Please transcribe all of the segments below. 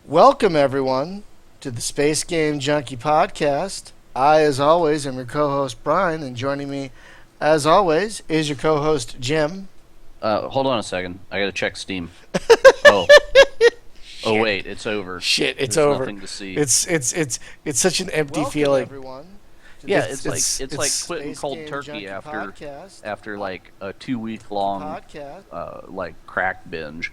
Welcome, everyone, to the Space Game Junkie podcast. I, as always, am your co host, Brian, and joining me, as always, is your co host, Jim. Hold on a second. I gotta check Steam. Oh, oh wait, it's over. Shit, it's There's over. nothing to see. It's such an empty Welcome, feeling. everyone. Yeah, it's like quitting Space cold Game turkey Junkie after podcast. like a 2 week long Podcast. like crack binge.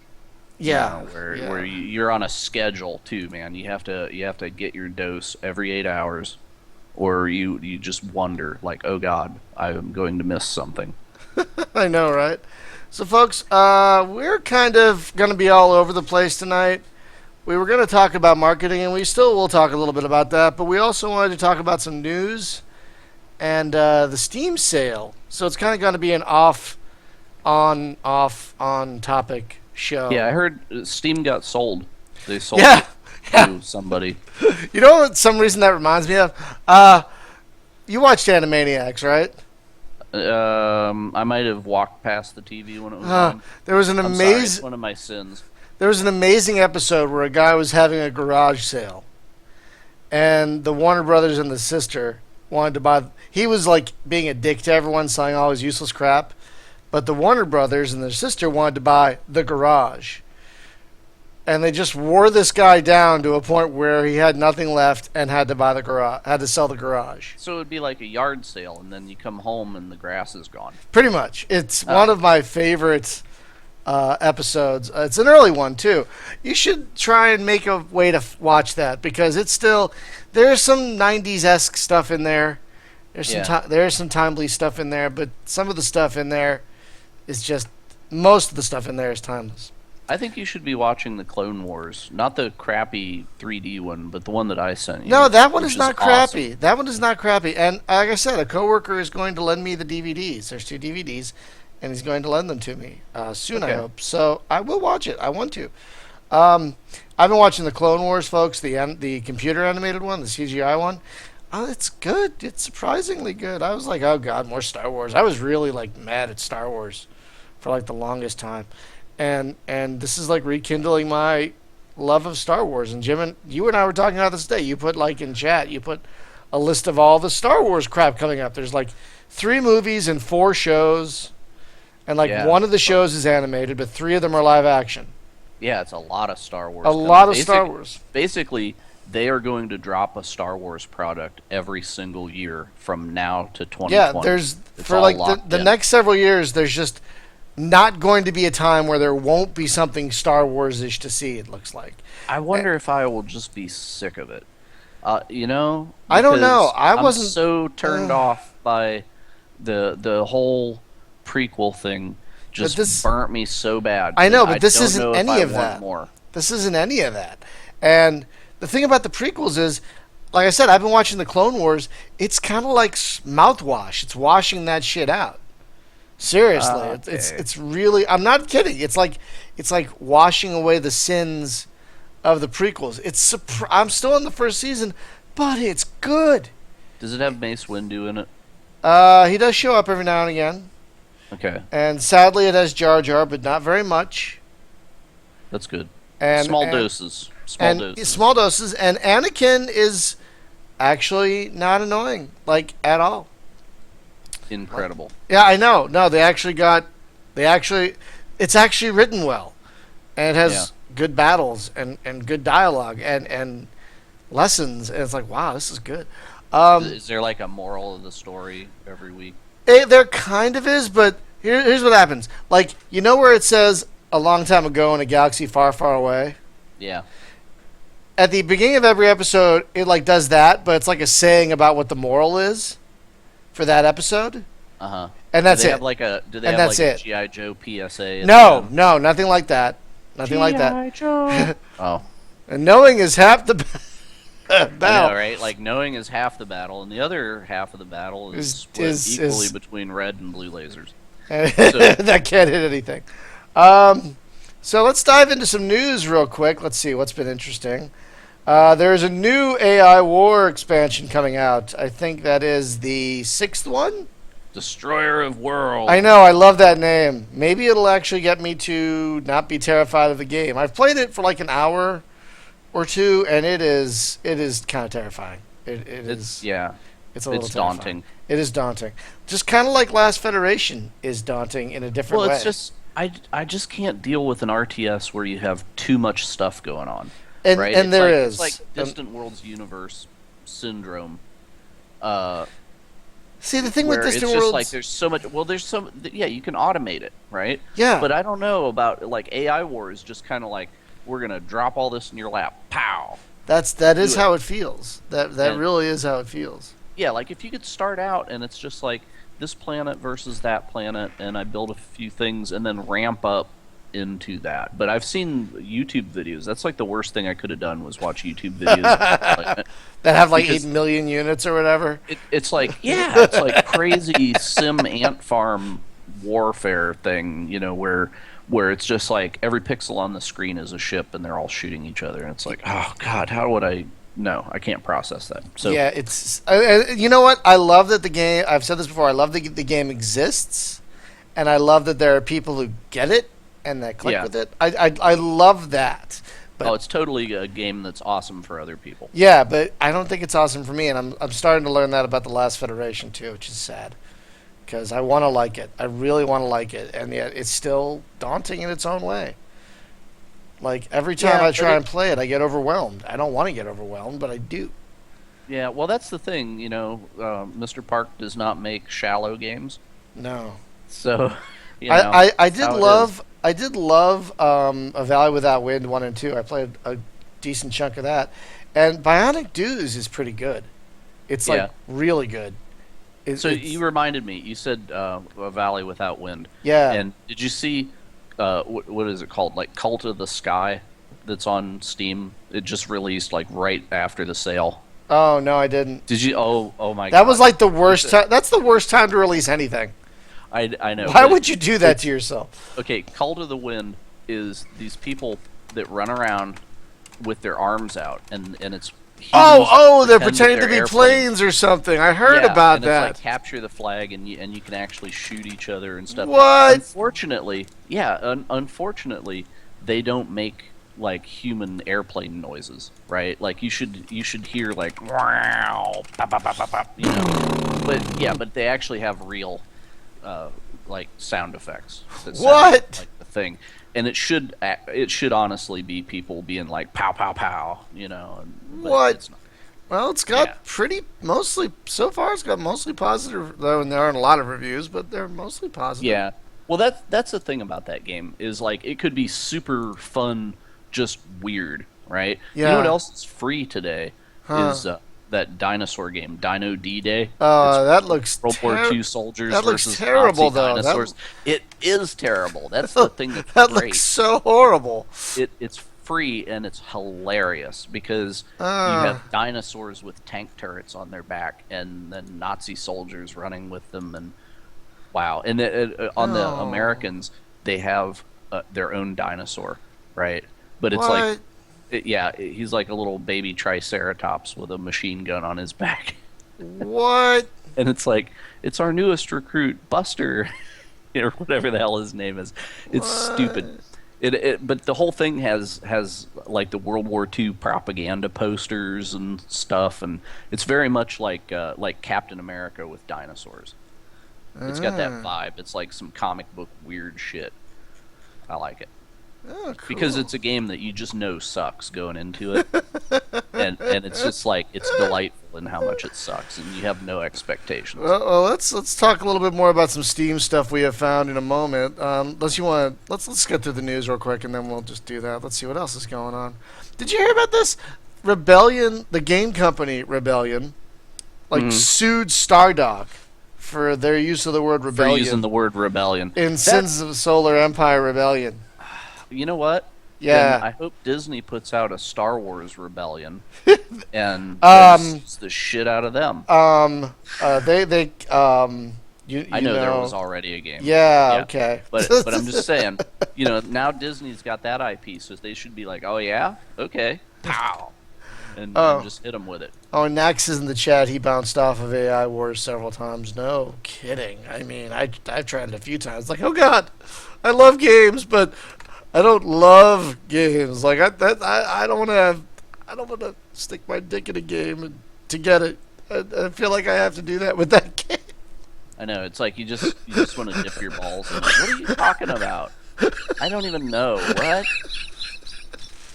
Yeah, You know, where yeah. where you're on a schedule too, man. You have to get your dose every 8 hours, or you just wonder like, oh God, I am going to miss something. I know, right? So, folks, we're kind of going to be all over the place tonight. We were going to talk about marketing, and we still will talk a little bit about that, but we also wanted to talk about some news and the Steam sale. So it's kind of going to be an on topic show. Yeah, I heard Steam got sold. They sold Yeah. it to somebody. You know what some reason that reminds me of? You watched Animaniacs, right? I might have walked past the TV when it was on. There was an I'm sorry, it's amazing one of my sins. There was an amazing episode where a guy was having a garage sale, and the Warner Brothers and the sister wanted to buy. He was like being a dick to everyone, selling all his useless crap, but the Warner Brothers and their sister wanted to buy the garage, and they just wore this guy down to a point where he had nothing left and had to buy the garage, had to sell the garage. So it would be like a yard sale, and then you come home and the grass is gone. Pretty much, it's one of my favorite episodes. It's an early one too. You should try and make a way to watch that because it's still there's some '90s-esque stuff in there. There's some timely stuff in there, but some of the stuff in there is just most of the stuff in there is timeless. I think you should be watching the Clone Wars, not the crappy 3D one, but the one that I sent you. No, that one which is not awesome. crappy. That one is not crappy. And like I said, a coworker is going to lend me the DVDs. There's 2 DVDs, and he's going to lend them to me soon, I Okay. hope. So I will watch it. I want to. I've been watching the Clone Wars, folks, the computer animated one, the CGI one. Oh, it's good. It's surprisingly good. I was like, oh God, more Star Wars. I was really like mad at Star Wars for like the longest time, and this is like rekindling my love of Star Wars. And Jim, and you and I were talking about this today. You put like in chat, you put a list of all the Star Wars crap coming up. There's like 3 movies and 4 shows, and like Yeah. one of the shows is animated, but 3 of them are live action. Yeah, it's a lot of Star Wars. A coming. lot of Star Wars. Basically, they are going to drop a Star Wars product every single year from now to 2020. Yeah, there's It's for all like locked the in. next several years. There's just not going to be a time where there won't be something Star Wars-ish to see. It looks like. I wonder if I will just be sick of it. You know, I don't know. because I wasn't- I'm so turned off by the whole prequel thing. Just this- burnt me so bad. I know, that but this don't isn't know if any I of want that. More. This isn't any of that. And the thing about the prequels is, like I said, I've been watching the Clone Wars. It's kind of like mouthwash. It's washing that shit out. Seriously, it's Okay. it's really. I'm not kidding. It's like washing away the sins of the prequels. I'm still in the first season, but it's good. Does it have Mace Windu in it? He does show up every now and again, Okay, and sadly, it has Jar Jar, but not very much. that's good. And Small and, doses. Small and doses. small doses. And Anakin is actually not annoying, like at all. Incredible. Yeah, I know. No, it's actually written well, and it has Yeah. good battles and good dialogue and lessons. And it's like, wow, this is good. Is there like a moral of the story every week? There kind of is, but here's what happens. Like, you know where it says a long time ago in a galaxy far, far away? Yeah. At the beginning of every episode, it like does that, but it's like a saying about what the moral is for that episode, Uh huh. and that's do they it. Have like a, do they And have that's like it. a GI Joe PSA? at No, the end? no, nothing like that. Nothing like that. Joe. Oh. And knowing is half the I battle. know, right? Like knowing is half the battle, and the other half of the battle is split equally between red and blue lasers. That can't hit anything. So let's dive into some news real quick. Let's see what's been interesting. There's a new AI War expansion coming out. I think that is the 6th one. Destroyer of worlds. I know, I love that name. Maybe it'll actually get me to not be terrified of the game. I've played it for like an hour or two, and it is kind of terrifying. It It's is yeah, it's a little it's terrifying. daunting. It is daunting. Just kind of like Last Federation is daunting in a different Well, it's way. just I just can't deal with an RTS where you have too much stuff going on, And right? and It's there like it's like is. Distant Worlds universe syndrome, uh, See, the thing with where it's Distant just like Worlds, there's so much. Well, there's some. Yeah, you can automate it, right? yeah, But I don't know about like AI War is just kind of like we're gonna drop all this in your lap, pow, that do is it. how it feels. That And really is how it feels. yeah, like if you could start out and it's just like this planet versus that planet, and I build a few things and then ramp up into that. But I've seen YouTube videos. That's like the worst thing I could have done was watch YouTube videos of deployment, That have like 8 because million units or whatever. it's like yeah, it's like crazy sim ant farm warfare thing, where it's just like every pixel on the screen is a ship and they're all shooting each other, and it's like oh god, how would I? No, I can't process that. So Yeah, it's you know what? I love that the game. I've said this before. I love that the game exists, and I love that there are people who get it and that click yeah, with it. I love that. oh, But it's totally a game that's awesome for other people. yeah, but I don't think it's awesome for me, and I'm starting to learn that about the Last Federation too, which is sad because I want to like it. I really want to like it, and yet it's still daunting in its own way. Like every time Yeah, I but try and play it, I get overwhelmed. I don't want to get overwhelmed, but I do. yeah, well, that's the thing, Mr. Park does not make shallow games, No. so I that's did how it is. love A Valley Without Wind 1 and 2. I played a decent chunk of that. And Bionic Dues is pretty good. It's like Yeah. really good. So It's you reminded me. You said a valley without wind, yeah. and did you see what is it called? Like Cult of the Sky, that's on Steam. It just released like right after the sale. Oh no, I didn't. Did you? Oh my That was God! like the worst time. That's the worst time to release anything. I know. Why But would you do that to yourself? okay, Cult of the Wind is these people that run around with their arms out, and it's Oh, humans oh, they're pretend that pretending to be airplanes. planes or something. I heard Yeah, about and it's like that. capture the flag, and you can actually shoot each other and stuff. What? Unfortunately, yeah, unfortunately, they don't make like human airplane noises, right? Like you should hear like wow, pop, pop, pop, pop, pop, But yeah, but they actually have real like sound effects that sound What? like the thing, and it should honestly be people being like pow pow pow, but What? it's not. Well, it's Yeah. got pretty mostly so far. It's got mostly positive, though, and there aren't a lot of reviews, but they're mostly positive. Yeah. Well, that's the thing about that game is like it could be super fun, just weird, right? You know what Yeah. else is free today Huh. is that dinosaur game, Dino D-Day. It's That looks World War II soldiers that looks versus terrible, Nazi though. dinosaurs. It is terrible. That's the thing that's That great. looks so horrible. It's free and it's hilarious because you Uh, have dinosaurs with tank turrets on their back and then Nazi soldiers running with them, and wow. And on the oh, Americans, they have their own dinosaur, right? But it's like, what? he's like a little baby triceratops with a machine gun on his back. What? And it's like, it's our newest recruit, Buster, or whatever the hell his name is. It's stupid. What? But the whole thing has like the World War II propaganda posters and stuff, and it's very much like Captain America with dinosaurs. It's got that Ah. vibe. It's like some comic book weird shit. I like it Oh, because cool. it's a game that you just know sucks going into it, and it's just like it's delightful in how much it sucks, and you have no expectations. Well, let's talk a little bit more about some Steam stuff we have found in a moment. Let's get through the news real quick, and then we'll just do that. Let's see what else is going on. Did you hear about this? Rebellion, the game company Rebellion, like Mhm. sued Stardock for their use of the word For rebellion using the word rebellion, in that Sins of Solar Empire Rebellion. you know what? Then Yeah. I hope Disney puts out a Star Wars Rebellion and Um, does the shit out of them. They you I you know there know was already a game. yeah, Yeah. okay. But I'm just saying, now Disney's got that IP, so they should be like, oh yeah, okay, pow, and Oh. just hit them with it. Oh, Nax is in the chat. He bounced off of AI Wars several times. No kidding. I mean, I've tried it a few times. Like, oh god, I love games, but I don't love games. Like I don't want to. I don't want to stick my dick in a game to get it. I feel like I have to do that with that game. I know. It's like you just want to dip your balls in it. What are you talking about? I don't even know. What?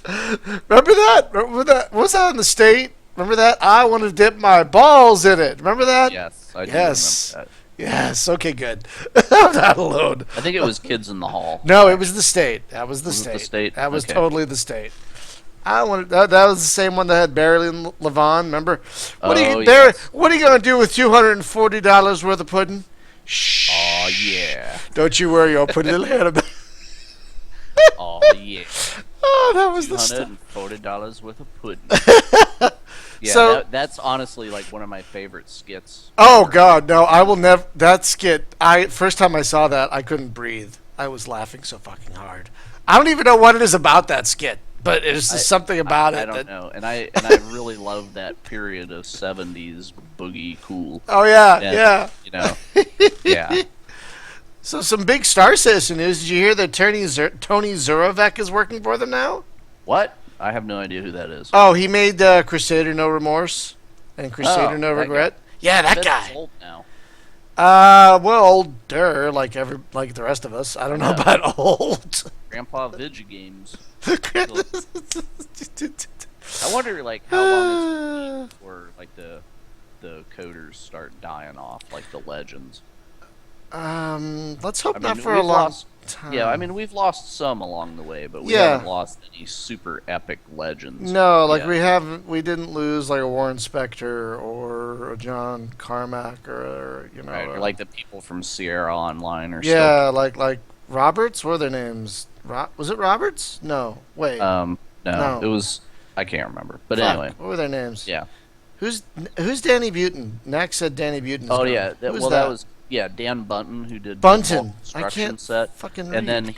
Remember that? Remember that? What was that in the state? Remember that? I want to dip my balls in it. Remember that? Yes, I do Yes. remember that. Yes. Okay, good. I'm not alone. I think it was Kids in the Hall. No, it was the state. That was the Was it state. the state? That was Okay. totally the state. I wanted that was the same one that had Barry and Levon. Remember? What are Oh, you Barry? yes. What are you gonna do with $240 worth of pudding? Shh. Oh yeah. Don't you worry. I'll put a little hand about. Oh yeah. Oh, that was Two the hundred stuff. and $40 worth of pudding. Yeah, So- that's honestly like one of my favorite skits. Oh God, no! I will never. That skit. First time I saw that, I couldn't breathe. I was laughing so fucking hard. I don't even know what it is about that skit, but it's just something about I it. don't know, and I really love that period of '70s boogie cool. Oh yeah, And, yeah. You know, yeah. So some big Star Citizen news. Did you hear that Tony Zurovec is working for them now? What? I have no idea who that is. Oh, he made Crusader No Remorse and Crusader Oh, No that Regret. guy. Yeah, I that bet guy. he's old now. Well, older, like the rest of us. I don't know Yeah. about old. Grandpa Vigi Games. I wonder, like, how long it's before like the coders start dying off, like the legends. Let's hope I not mean, for a we've long lost- time. Yeah, I mean, we've lost some along the way, but we Yeah. haven't lost any super epic legends. No, like yet. we didn't lose like a Warren Spector or a John Carmack or you know, Right, or like the people from Sierra Online or yeah, like Roberts. What are their names? Was it Roberts? No, wait. stuff. No, No. it was I can't remember. But Fuck, anyway, what were their names? yeah. Who's Danny Butin? Nax said Danny Butin. Oh yeah, Who's that was Dan Bunton who did Bunton. the I construction can't set, fucking read. and then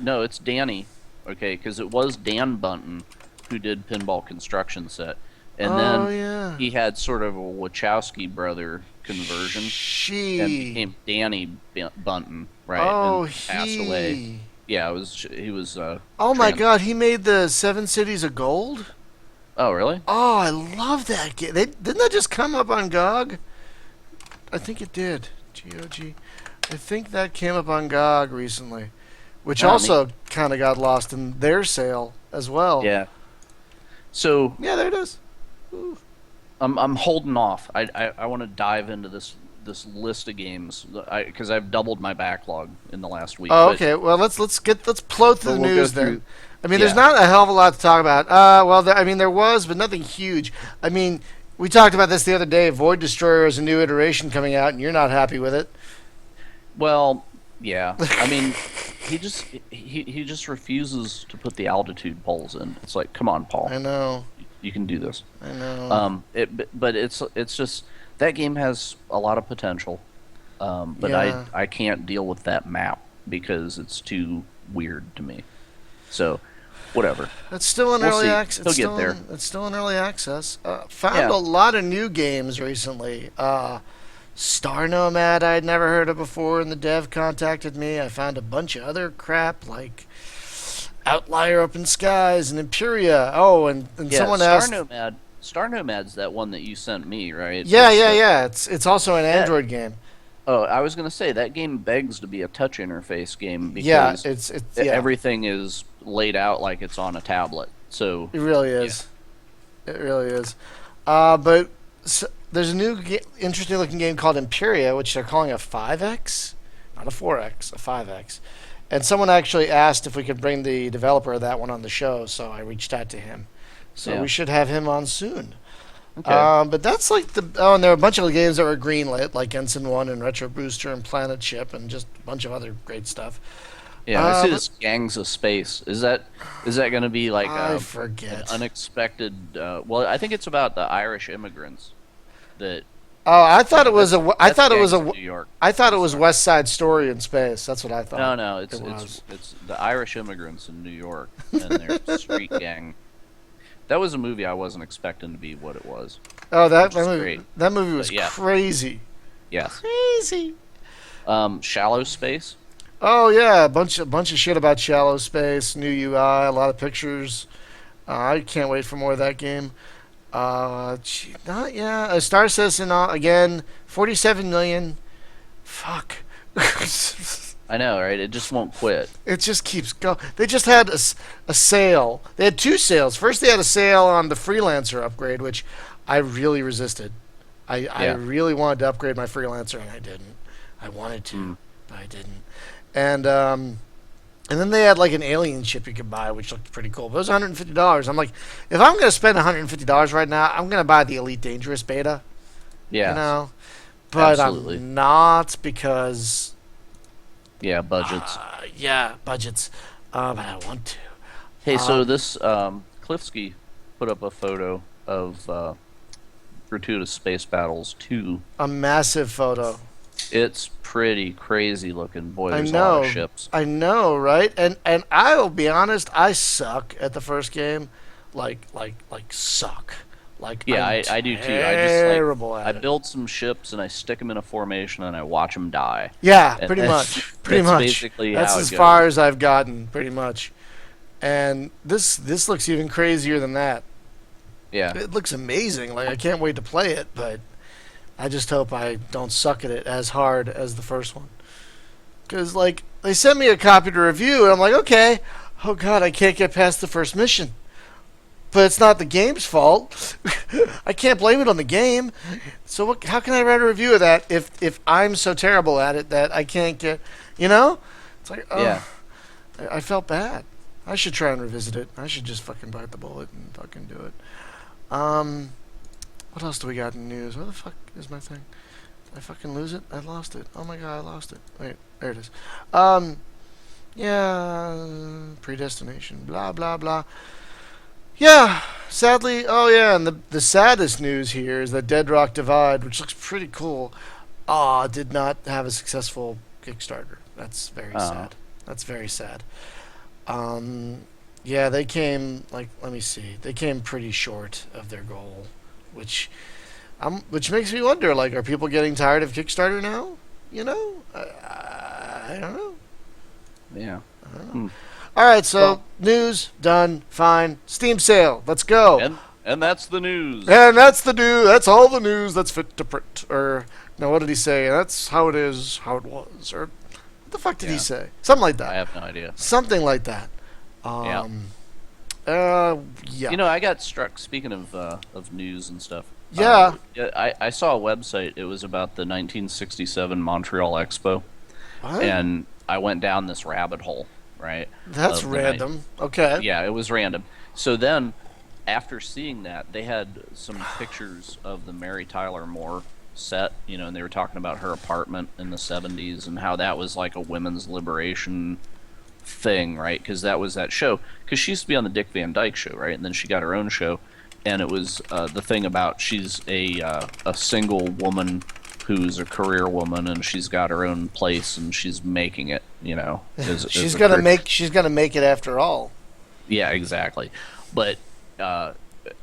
no, it's Danny, okay, because it was Dan Bunton who did Pinball Construction Set, and oh then yeah, he had sort of a Wachowski brother conversion and became Danny Bunton, right? Oh, and passed away. Yeah, he was. Oh my trans- God, he made the Seven Cities of Gold. Oh really? Oh, I love that game. Didn't that just come up on GOG? I think it did. GOG. I think that came up on GOG recently, which Oh, also kind of got lost in their sale as well. Yeah. So Yeah, there it is. Ooh. I'm holding off. I want to dive into this list of games because I've doubled my backlog in the last week. Oh, but- okay. Well, let's plow through the But we'll go news then. through- I mean, yeah. there's not a hell of a lot to talk about. I mean, there was, but nothing huge. I mean, we talked about this the other day. Void Destroyer is a new iteration coming out, and you're not happy with it. Well, yeah. I mean, he just refuses to put the altitude poles in. It's like, come on, Paul, I know. you can do this. I know. But it's just that game has a lot of potential. But Yeah. I can't deal with that map because it's too weird to me. So, whatever. It's still in we'll early see. access. He'll get there. It's still in early access. Found Yeah. a lot of new games recently. Star Nomad I'd never heard of before, and the dev contacted me. I found a bunch of other crap like Outlier Open Skies and Imperia. Oh, and Yeah, someone asked. Star Nomad's that one that you sent me, right? Yeah, It's, yeah. It's also an Android game. Oh, I was gonna say that game begs to be a touch interface game Yeah, because it's yeah. everything is laid out like it's on a tablet. So It really is. It really is. But there's a new interesting looking game called Imperia, which they're calling a 5X, not a 4X, a 5X. And someone actually asked if we could bring the developer of that one on the show, so I reached out to him. So Yeah. we should have him on soon. okay. But that's like and there were a bunch of games that were greenlit, like Ensign 1 and Retro Booster and Planet Ship and just a bunch of other great stuff. Yeah, I see but- this Gangs of Space. Is that going to be like I an forget. unexpected? Well, I think it's about the Irish immigrants that. Oh, I thought it was a. I that's thought it was Gangs a. of New York. I thought it was West Side Story in space. That's what I thought. No, it was. it's the Irish immigrants in New York and their street gang. That was a movie I wasn't expecting to be what it was. Oh, which is movie. great. That movie was But yeah. crazy. Yes. Crazy. Shallow Space. Oh yeah, a bunch of shit about shallow space, new UI, a lot of pictures. I can't wait for more of that game. Not yeah. Star Citizen again. 47 million. Fuck. I know, right? It just won't quit. It just keeps going. They just had a sale. They had two sales. First, they had a sale on the freelancer upgrade, which I really resisted. I Yeah. really wanted to upgrade my freelancer, and I didn't. I wanted to, Mm. but I didn't. And then they had like an alien ship you could buy, which looked pretty cool. But it was $150. I'm like, if I'm gonna spend $150 right now, I'm gonna buy the Elite Dangerous beta. Yeah. You know, but Absolutely. I'm not because Yeah, budgets. yeah, budgets. But I want to. Hey, so Um, this Klifsky put up a photo of Gratuitous Space Battles 2. a massive photo. It's pretty crazy looking. Boy, I there's a lot of know. ships. I know, right? And I will be honest, I suck at the first game. Like suck. Like Yeah, I'm I do too. I just terrible I at it. build some ships and I stick them in a formation and I watch them die. Yeah, And pretty that's, much. Pretty that's much. basically That's how as it far goes. as I've gotten, pretty much. And this looks even crazier than that. Yeah. It looks amazing. Like I can't wait to play it, but I just hope I don't suck at it as hard as the first one. Because like they sent me a copy to review, and I'm like, okay, oh god, I can't get past the first mission. But it's not the game's fault. I can't blame it on the game. So how can I write a review of that if I'm so terrible at it that I can't get, you know? It's like, oh, Yeah. I felt bad. I should try and revisit it. I should just fucking bite the bullet and fucking do it. What else do we got in news? Where the fuck is my thing? Did I fucking lose it? I lost it. Oh my god, I lost it. Wait, there it is. Yeah, predestination. Blah blah blah. Yeah, sadly, oh yeah, and the saddest news here is that Dead Rock Divide, which looks pretty cool, did not have a successful Kickstarter. That's very Oh. sad. That's very sad. Um, yeah, they came like let me see, they came pretty short of their goal, which which makes me wonder, like, are people getting tired of Kickstarter now? You know, I don't know. Yeah. I don't know. Hmm. All right, so Well- news done, fine. Steam sale, let's go. And that's the news. And that's the news. That's all the news that's fit to print. Or no, what did he say? That's how it is, how it was. Or what the fuck did he Yeah. say? Something like I that. have no idea. Something like that. Yeah. Yeah. You know, I got struck. Speaking of news and stuff. Yeah. I saw a website. It was about the 1967 Montreal Expo, What? and I went down this rabbit hole. Right. That's of the night. random. Okay. Yeah, it was random. So then, after seeing that, they had some pictures of the Mary Tyler Moore set. You know, and they were talking about her apartment in the 70s and how that was like a women's liberation thing, right? Because that was that show. Because she used to be on the Dick Van Dyke Show, right? And then she got her own show, and it was the thing about she's a single woman who's a career woman, and she's got her own place, and she's making it. You know, She's gonna make. She's gonna make it after all. Yeah, exactly. But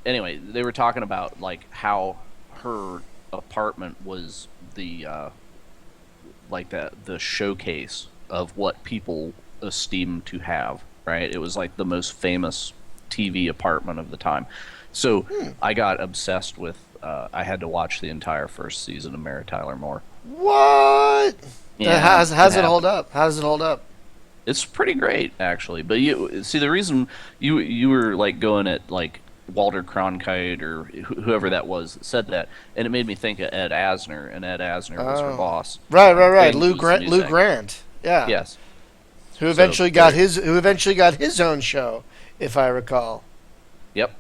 anyway, they were talking about like how her apartment was the like the showcase of what people esteem to have, right? It was like the most famous TV apartment of the time. So I got obsessed with. I had to watch the entire first season of Mary Tyler Moore. What? Yeah, How's it it happened. hold up? How does it hold up? It's pretty great, actually. But you see, the reason you were like going at like Walter Cronkite or whoever that was that said that, and it made me think of Ed Asner, and Ed Asner was her Oh. boss. Right. Big Lou news Grant. Lou thing. Grant. Yeah. Yes. Who So, eventually got there- his. Who eventually got his own show, if I recall. Yep.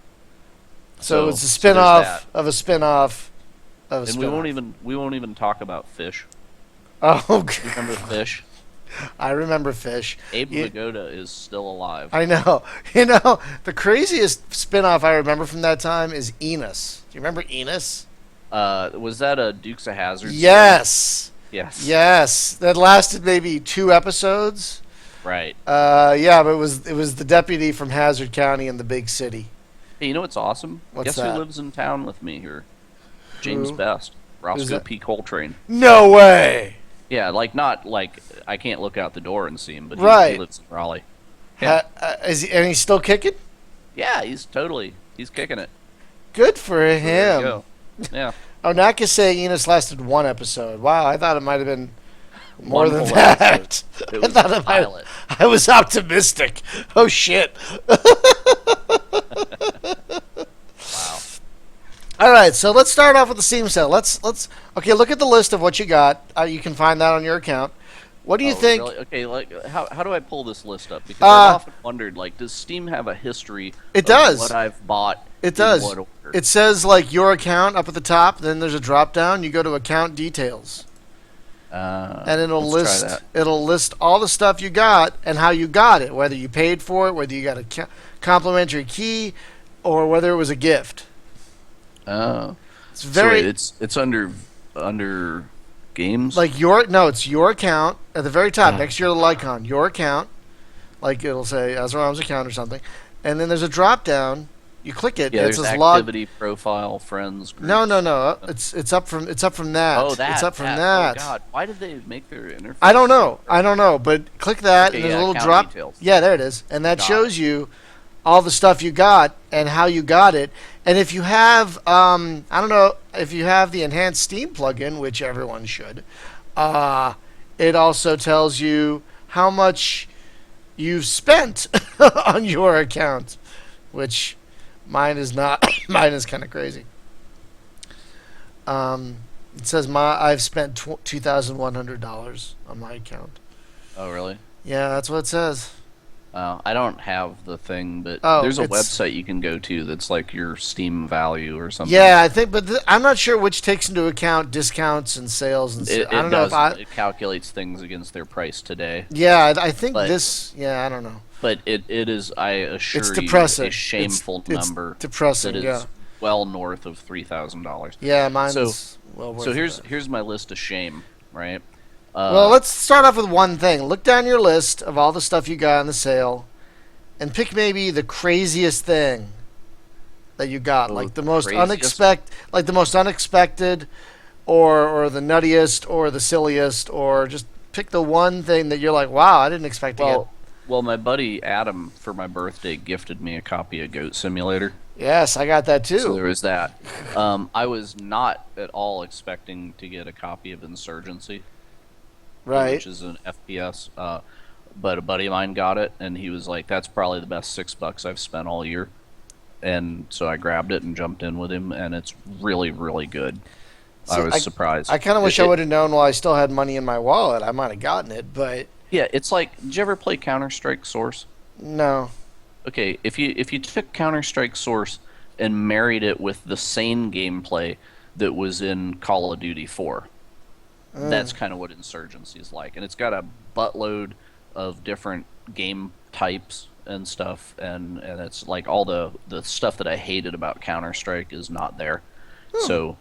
So it's a there's spin-off that. of a spin-off of a And spin-off. we won't even talk about Fish. Oh, You remember Fish? I remember Fish. Abe You- Vigoda is still alive. I know. You know, the craziest spin-off I remember from that time is Enos. Do you remember Enos? Was that a Dukes of Hazzard? Yes. Yes. Yes. That lasted maybe 2 episodes. Right. Yeah, but it was the deputy from Hazard County in the big city. Hey, you know what's awesome? What's Guess that? who lives in town with me here? James Who? Best. Roscoe that? P. Coltrane. No way. Yeah, like not like I can't look out the door and see him, but Right. he lives in Raleigh. Yeah. And he's still kicking? Yeah, he's kicking it. Good for So there you him. go. Yeah, Oh, Naka's saying Enos lasted one episode. Wow, I thought it might have been more one than full episode. that. It I was thought the it might. pilot. I was optimistic. Oh shit. Wow. All right, so let's start off with the Steam sale. Let's okay. Look at the list of what you got. You can find that on your account. What do you Oh, think? really? Okay, like how do I pull this list up? Because Uh, I've often wondered, like, does Steam have a history It of does. what I've bought It in does. what order? It says like your account up at the top. Then there's a drop down. You go to account details, and let's try that. it'll list all the stuff you got and how you got it. Whether you paid for it, whether you got a complimentary key, or whether it was a gift. Oh, It's so very wait, it's under games. like it's your account at the very top next to your little icon. Your account, like it'll say Azaram's account or something, and then there's a drop down. You click it. yeah, And it there's says log. activity, profile, friends. Groups. No. It's up from that. Oh, that. It's up from that. that. Oh God, why did they make their interface? I don't know. But click that, Okay, and there's yeah, a little account drop. details. Yeah, there it is, and that Got shows you all the stuff you got and how you got it. And if you have, I don't know if you have the enhanced Steam plugin, which everyone should. It also tells you how much you've spent on your account, which mine is not. Mine is kind of crazy. It says I've spent $2,100 on my account. Oh, really? Yeah, that's what it says. I don't have the thing, but Oh, there's a it's- website you can go to that's like your Steam value or something. Yeah, I think, but I'm not sure which takes into account discounts and sales and. It I don't know if I. it calculates things against their price today. Yeah, I think But- this. Yeah, I don't know. But it is, I assure It's you, depressing. a shameful It's number depressing. that is Yeah. well north of $3,000. Yeah, mine's So- well worth So it. here's my list of shame, right? Well, let's start off with one thing. Look down your list of all the stuff you got on the sale, and pick maybe the craziest thing that you got, The like the most craziest? unexpected, or the nuttiest, or the silliest, or just pick the one thing that you're like, wow, I didn't expect to Well, my buddy Adam for my birthday gifted me a copy of Goat Simulator. get. Yes, I got that too. So there was that. I was not at all expecting to get a copy of Insurgency, Right. which is an FPS. But a buddy of mine got it, and he was like, "That's probably the best $6 I've spent all year." And so I grabbed it and jumped in with him, and it's really, really good. See, I was surprised. I kind of wish It- I would have known while I still had money in my wallet. I might have gotten it, but Yeah, it's like, did you ever play Counter-Strike Source? no. Okay, if you took Counter-Strike Source and married it with the sane gameplay that was in Call of Duty 4, that's kind of what Insurgency is like, and it's got a buttload of different game types and stuff, and it's like all the stuff that I hated about Counter-Strike is not there. So,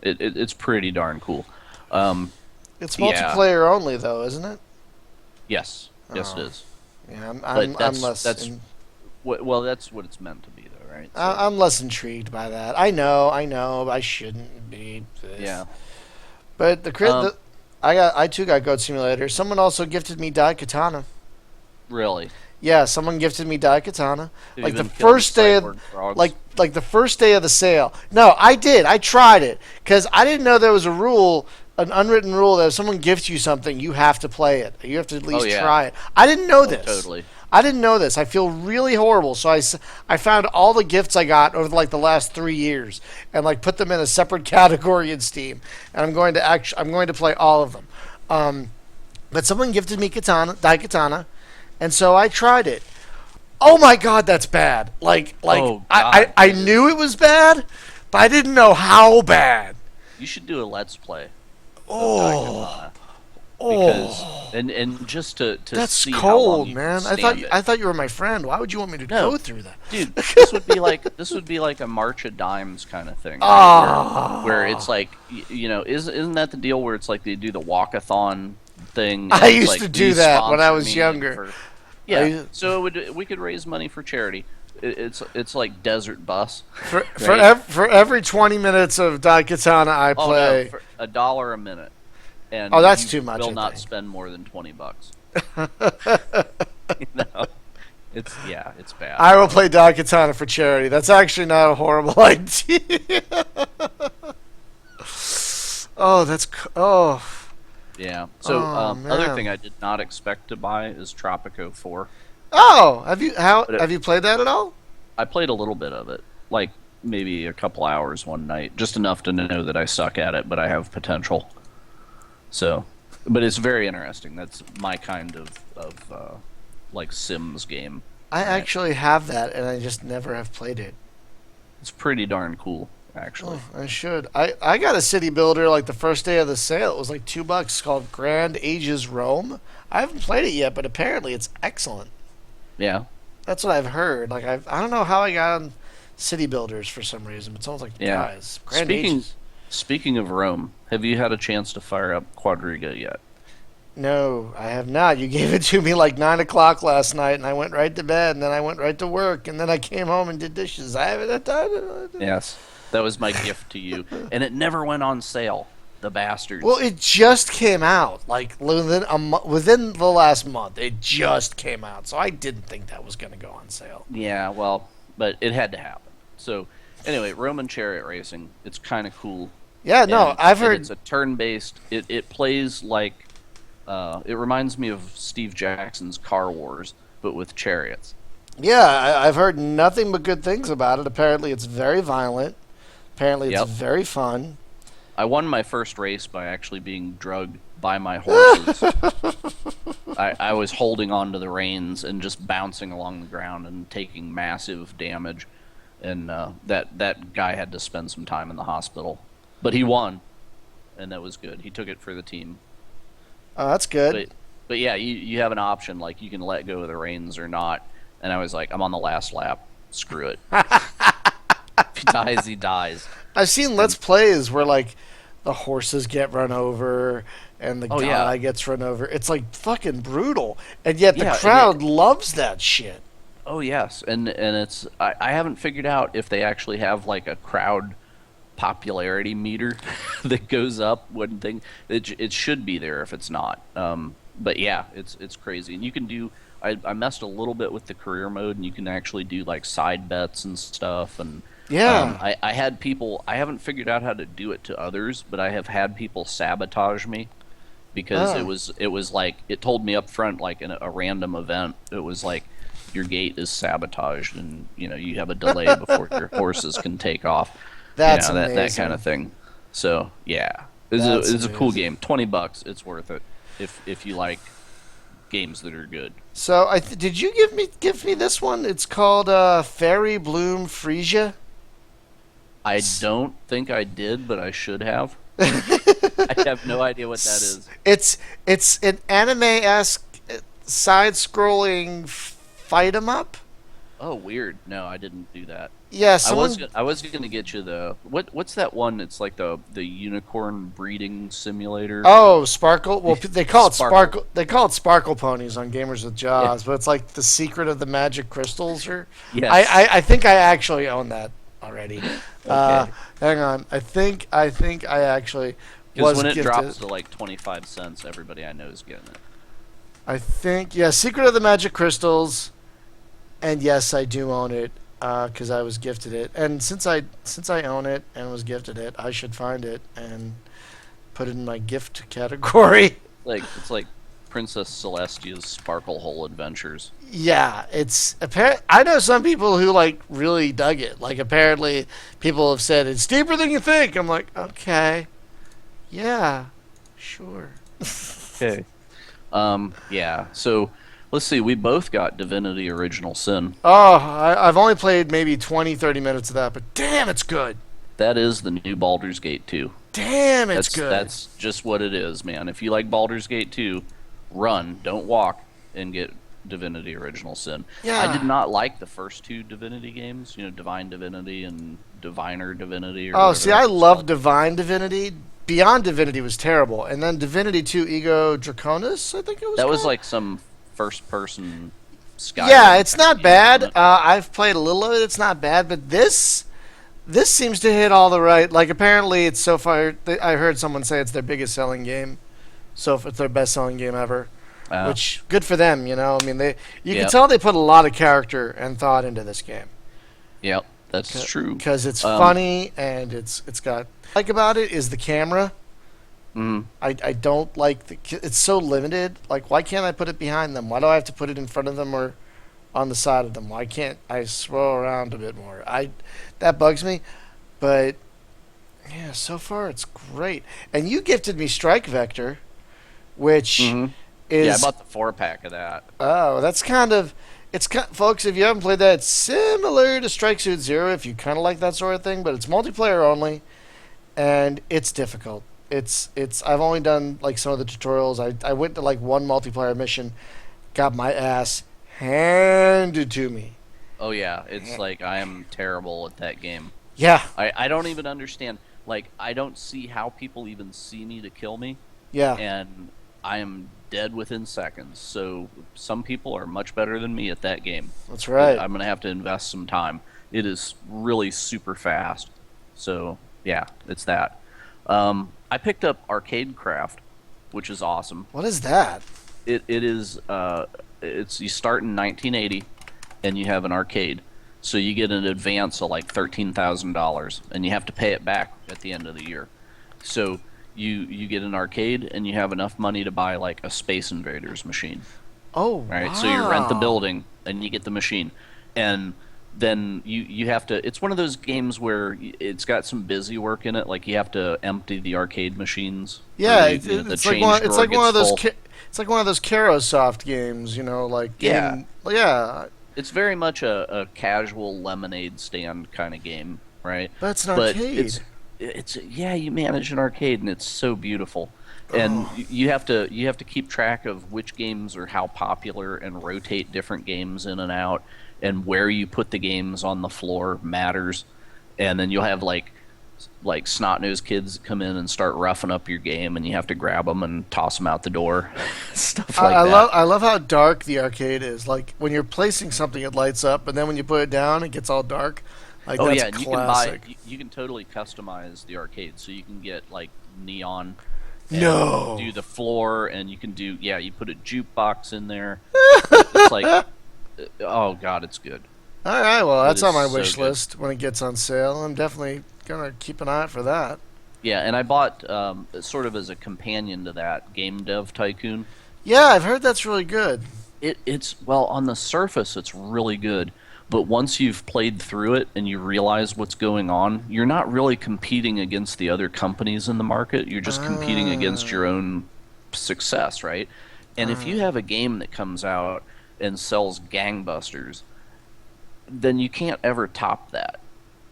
it's pretty darn cool. It's Yeah. multiplayer only, though, isn't it? Yes, it Oh. is. Yeah, But I'm that's less. that's well, that's what it's meant to be, though, right? So, I'm less intrigued by that. I know, but I shouldn't be. yeah. But Um, I too got Goat Simulator. Someone also gifted me Daikatana. Really. Yeah, someone gifted me Daikatana. Have Like you the been killing first day of cyborg frogs? like the first day of the sale. No, I did. I tried it because I didn't know there was a rule, an unwritten rule that if someone gifts you something, you have to play it. You have to at least yeah. try it. I didn't know this. Totally. I didn't know this. I feel really horrible. So I found all the gifts I got over like the last 3 years and like put them in a separate category in Steam. And I'm going to play all of them. But someone gifted me Daikatana, and so I tried it. Oh my God, that's bad. Oh, I God. knew it was bad, but I didn't know how bad. You should do a let's play. Oh, Because and just to that's see how long cold, you man. can I stand it. thought you were my friend. Why would you want me to No. go through that? Dude, this would be like a March of Dimes kind of thing, right? Ah. Where it's like isn't that the deal where it's like they do the walkathon thing? I and it's used like, to do "Please that when I sponsor was me younger. for-" I Yeah, used- so we could raise money for charity. It's like Desert Bus. For Right. for every 20 minutes of Daikatana I Oh play, no, for $1 a minute. And Oh, that's you too much, Will I not think. spend more than $20. You know? It's bad. I will play Daikatana for charity. That's actually not a horrible idea. Oh, oh. Yeah. So Oh other man. thing I did not expect to buy is Tropico 4. Oh, But have you played that at all? I played a little bit of it, like maybe a couple hours one night, just enough to know that I suck at it, but I have potential. So, but it's very interesting. That's my kind of like Sims game. I Right? actually have that, and I just never have played it. It's pretty darn cool, actually. Oh, I should. I got a city builder like the first day of the sale. It was like $2 called Grand Ages Rome. I haven't played it yet, but apparently it's excellent. Yeah, That's what I've heard. Like I don't know how I got on city builders for some reason, but someone's like, yeah. guys, Grand Speaking Ages. speaking of Rome, have you had a chance to fire up Quadriga yet? No, I have not. You gave it to me like 9 o'clock last night, and I went right to bed, and then I went right to work, and then I came home and did dishes. I haven't had time. Yes, that was my gift to you, and it never went on sale. The bastards. Well, it just came out like within the last month. It just came out, so I didn't think that was going to go on sale. Yeah, well, but it had to happen. So, anyway, Roman chariot racing. It's kind of cool. Yeah, no, And I've and heard. it's a turn-based. It plays like. It reminds me of Steve Jackson's Car Wars, but with chariots. Yeah, I've heard nothing but good things about it. Apparently, it's very violent. Apparently, it's Yep. very fun. I won my first race by actually being drugged by my horses. I was holding onto the reins and just bouncing along the ground and taking massive damage. And that guy had to spend some time in the hospital. But he won, and that was good. He took it for the team. Oh, that's good. But yeah, you have an option, like you can let go of the reins or not. And I was like, I'm on the last lap. Screw it. If he dies, he dies. I've seen Let's Plays where like the horses get run over and the Oh, guy yeah. gets run over. It's like fucking brutal, and yet the Yeah, crowd loves that shit. Oh yes, and it's I haven't figured out if they actually have like a crowd popularity meter that goes up when thing it should be there if it's not. But yeah, it's crazy, and you can do. I messed a little bit with the career mode, and you can actually do like side bets and stuff. And Yeah. I had people. I haven't figured out how to do it to others, but I have had people sabotage me because Oh. it was like it told me up front like in a random event. It was like your gate is sabotaged, and you have a delay before your horses can take off. That's that amazing. kind of thing. So yeah, it's That's a cool amazing. game. $20, it's worth it if you like games that are good. So did you give me this one? It's called Fairy Bloom Frisia. I don't think I did, but I should have. I have no idea what that is. It's an anime-esque side-scrolling fight 'em up. Oh, weird. No, I didn't do that. Yeah, I was gonna get you the what's that one? It's like the unicorn breeding simulator. Oh, Sparkle. Well, they call it Sparkle. Sparkle. They call it Sparkle Ponies on Gamers with Jaws, but it's like the secret of the magic crystals. Or Yes. I think I actually own that already. Hang on. I think I actually Because was when it gifted. drops to like 25 cents, everybody I know is getting it. I think Secret of the Magic Crystals, and yes, I do own it because I was gifted it. And since I own it and was gifted it, I should find it and put it in my gift category. It's like Princess Celestia's Sparkle Hole Adventures. Yeah, it's apparent. I know some people who like really dug it. Like apparently, people have said it's deeper than you think. I'm like, okay, yeah, sure. Okay. Yeah. So let's see. We both got Divinity Original Sin. Oh, I've only played maybe 20, 30 minutes of that, but damn, it's good. That is the new Baldur's Gate 2. Damn, it's That's good. that's just what it is, man. If you like Baldur's Gate 2, run, don't walk, and get Divinity Original Sin. Yeah. I did not like the first two Divinity games. Divine Divinity and Diviner Divinity. Or Oh, whatever see, I that's love called. Divine Divinity. Beyond Divinity was terrible, and then Divinity 2 Ego Draconis, I think it was. That was called? like some first-person Skyrim. Yeah, it's not game, bad. wasn't it? I've played a little of it. It's not bad, but this seems to hit all the right. Like apparently, it's so far. I heard someone say it's their biggest selling game, so it's their best selling game ever. Uh, which good for them. I mean, you can yeah, tell they put a lot of character and thought into this game yeah, that's true. because it's Um, funny and it's got like about it is the camera. mm, I don't like it's so limited. Like, why can't I put it behind them? Why do I have to put it in front of them or on the side of them? Why can't I swirl around a bit more? I That bugs me. But yeah, so far it's great. And you gifted me Strike Vector, which hmm Yeah, I is bought the 4-pack of that. oh, that's kind of folks. If you haven't played that, it's similar to Strike Suit Zero. If you kind of like that sort of thing, but it's multiplayer only, and it's difficult. It's. I've only done like some of the tutorials. I went to like one multiplayer mission, got my ass handed to me. Oh yeah, it's like I am terrible at that game. Yeah, I don't even understand. Like I don't see how people even see me to kill me, yeah, and I am dead within seconds. So some people are much better than me at that game. that's right. I'm gonna have to invest some time. It is really super fast. So yeah, it's that. I picked up Arcade Craft, which is awesome. What is that? It is it's you start in 1980 and you have an arcade. So you get an advance of like $13,000 and you have to pay it back at the end of the year. So you get an arcade and you have enough money to buy like a Space Invaders machine. Oh Right? So you rent the wow. building and you get the machine. And then you have to it's one of those games where it's got some busy work in it, like you have to empty the arcade machines or Yeah, the it's like change it's drawer like one gets of those full. it's like one of those Carosoft games, like Yeah, game. Yeah, it's very much a casual lemonade stand kind of game, right? but it's an But arcade. it's yeah, you manage an arcade and it's so beautiful. And Oh, you have to keep track of which games are how popular and rotate different games in and out, and where you put the games on the floor matters. And then you'll have like snot-nosed kids come in and start roughing up your game, and you have to grab them and toss them out the door, stuff I like that. love how dark the arcade is. Like when you're placing something, it lights up, and then when you put it down, it gets all dark. Like Oh that's yeah, and you can buy classic. you can totally customize the arcade, so you can get like neon and No. do the floor, and you can do yeah, you put a jukebox in there. It's like oh god, it's good. All right, well, It that's is on my so wish good. list when it gets on sale. I'm definitely gonna keep an eye out for that. Yeah, and I bought sort of as a companion to that Game Dev Tycoon. Yeah, I've heard that's really good. It's well on the surface it's really good, but once you've played through it and you realize what's going on, you're not really competing against the other companies in the market. You're just competing against Uh, your own success, right? And if you have a game that comes out and sells gangbusters, then you can't ever top that.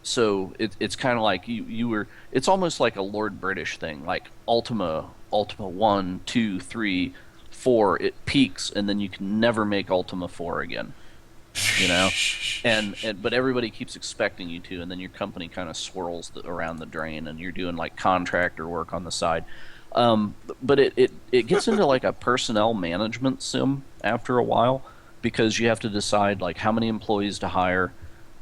So it's kind of like you were. It's almost like a Lord British thing, like Ultima 1, 2, 3, 4. It peaks, and then you can never make Ultima 4 again. You know, and but everybody keeps expecting you to, and then your company kind of swirls around the drain, and you're doing like contractor work on the side. But it gets into like a personnel management sim after a while because you have to decide like how many employees to hire,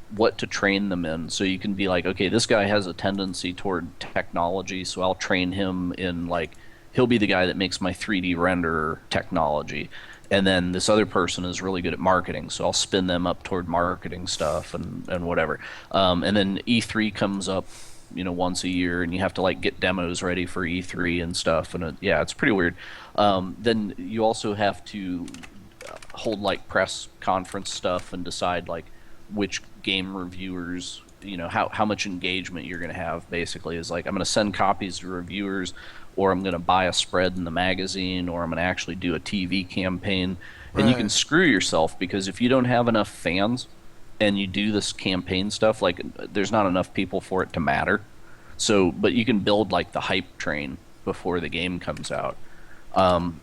what to train them in. So you can be like, okay, this guy has a tendency toward technology, so I'll train him in like he'll be the guy that makes my 3D renderer technology. And then this other person is really good at marketing, so I'll spin them up toward marketing stuff and whatever. And then E3 comes up, once a year, and you have to like get demos ready for E3 and stuff. And yeah, it's pretty weird. Then you also have to hold like press conference stuff and decide like which game reviewers, how much engagement you're going to have. Basically is like I'm going to send copies to reviewers, or I'm going to buy a spread in the magazine, or I'm going to actually do a TV campaign. And you can right. screw yourself because if you don't have enough fans and you do this campaign stuff, like there's not enough people for it to matter. So but you can build like the hype train before the game comes out. um,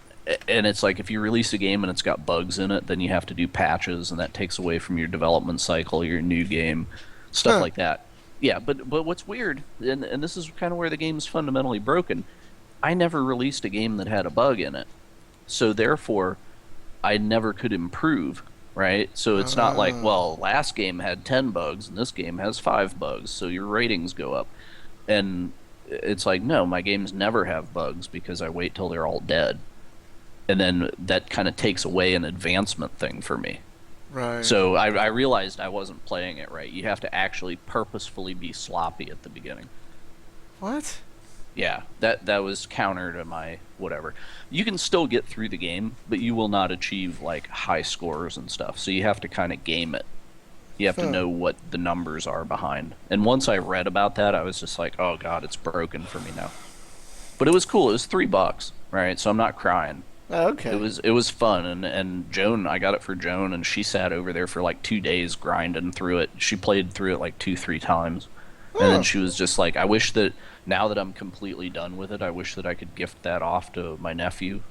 and it's like if you release a game and it's got bugs in it, then you have to do patches, and that takes away from your development cycle, your new game, stuff Huh. like that. Yeah, but what's weird, and this is kind of where the game's fundamentally broken. I never released a game that had a bug in it, so therefore I never could improve. Right, so it's not like, Uh, well, last game had 10 bugs and this game has 5 bugs, so your ratings go up. And it's like, no, my games never have bugs because I wait till they're all dead. and then that kind of takes away an advancement thing for me. Right. So I realized I wasn't playing it right. You have to actually purposefully be sloppy at the beginning. What? Yeah, that was counter to my whatever. You can still get through the game, but you will not achieve like high scores and stuff. So you have to kind of game it. You have to Huh. know what the numbers are behind. And once I read about that, I was just like, "Oh God, it's broken for me now." But it was cool. It was $3, right? So I'm not crying. Oh, okay. It was fun, and Joan, I got it for Joan, and she sat over there for like 2 days grinding through it. She played through it like 2, 3 times, and then Huh. she was just like, "I wish that now that I'm completely done with it, I wish that I could gift that off to my nephew."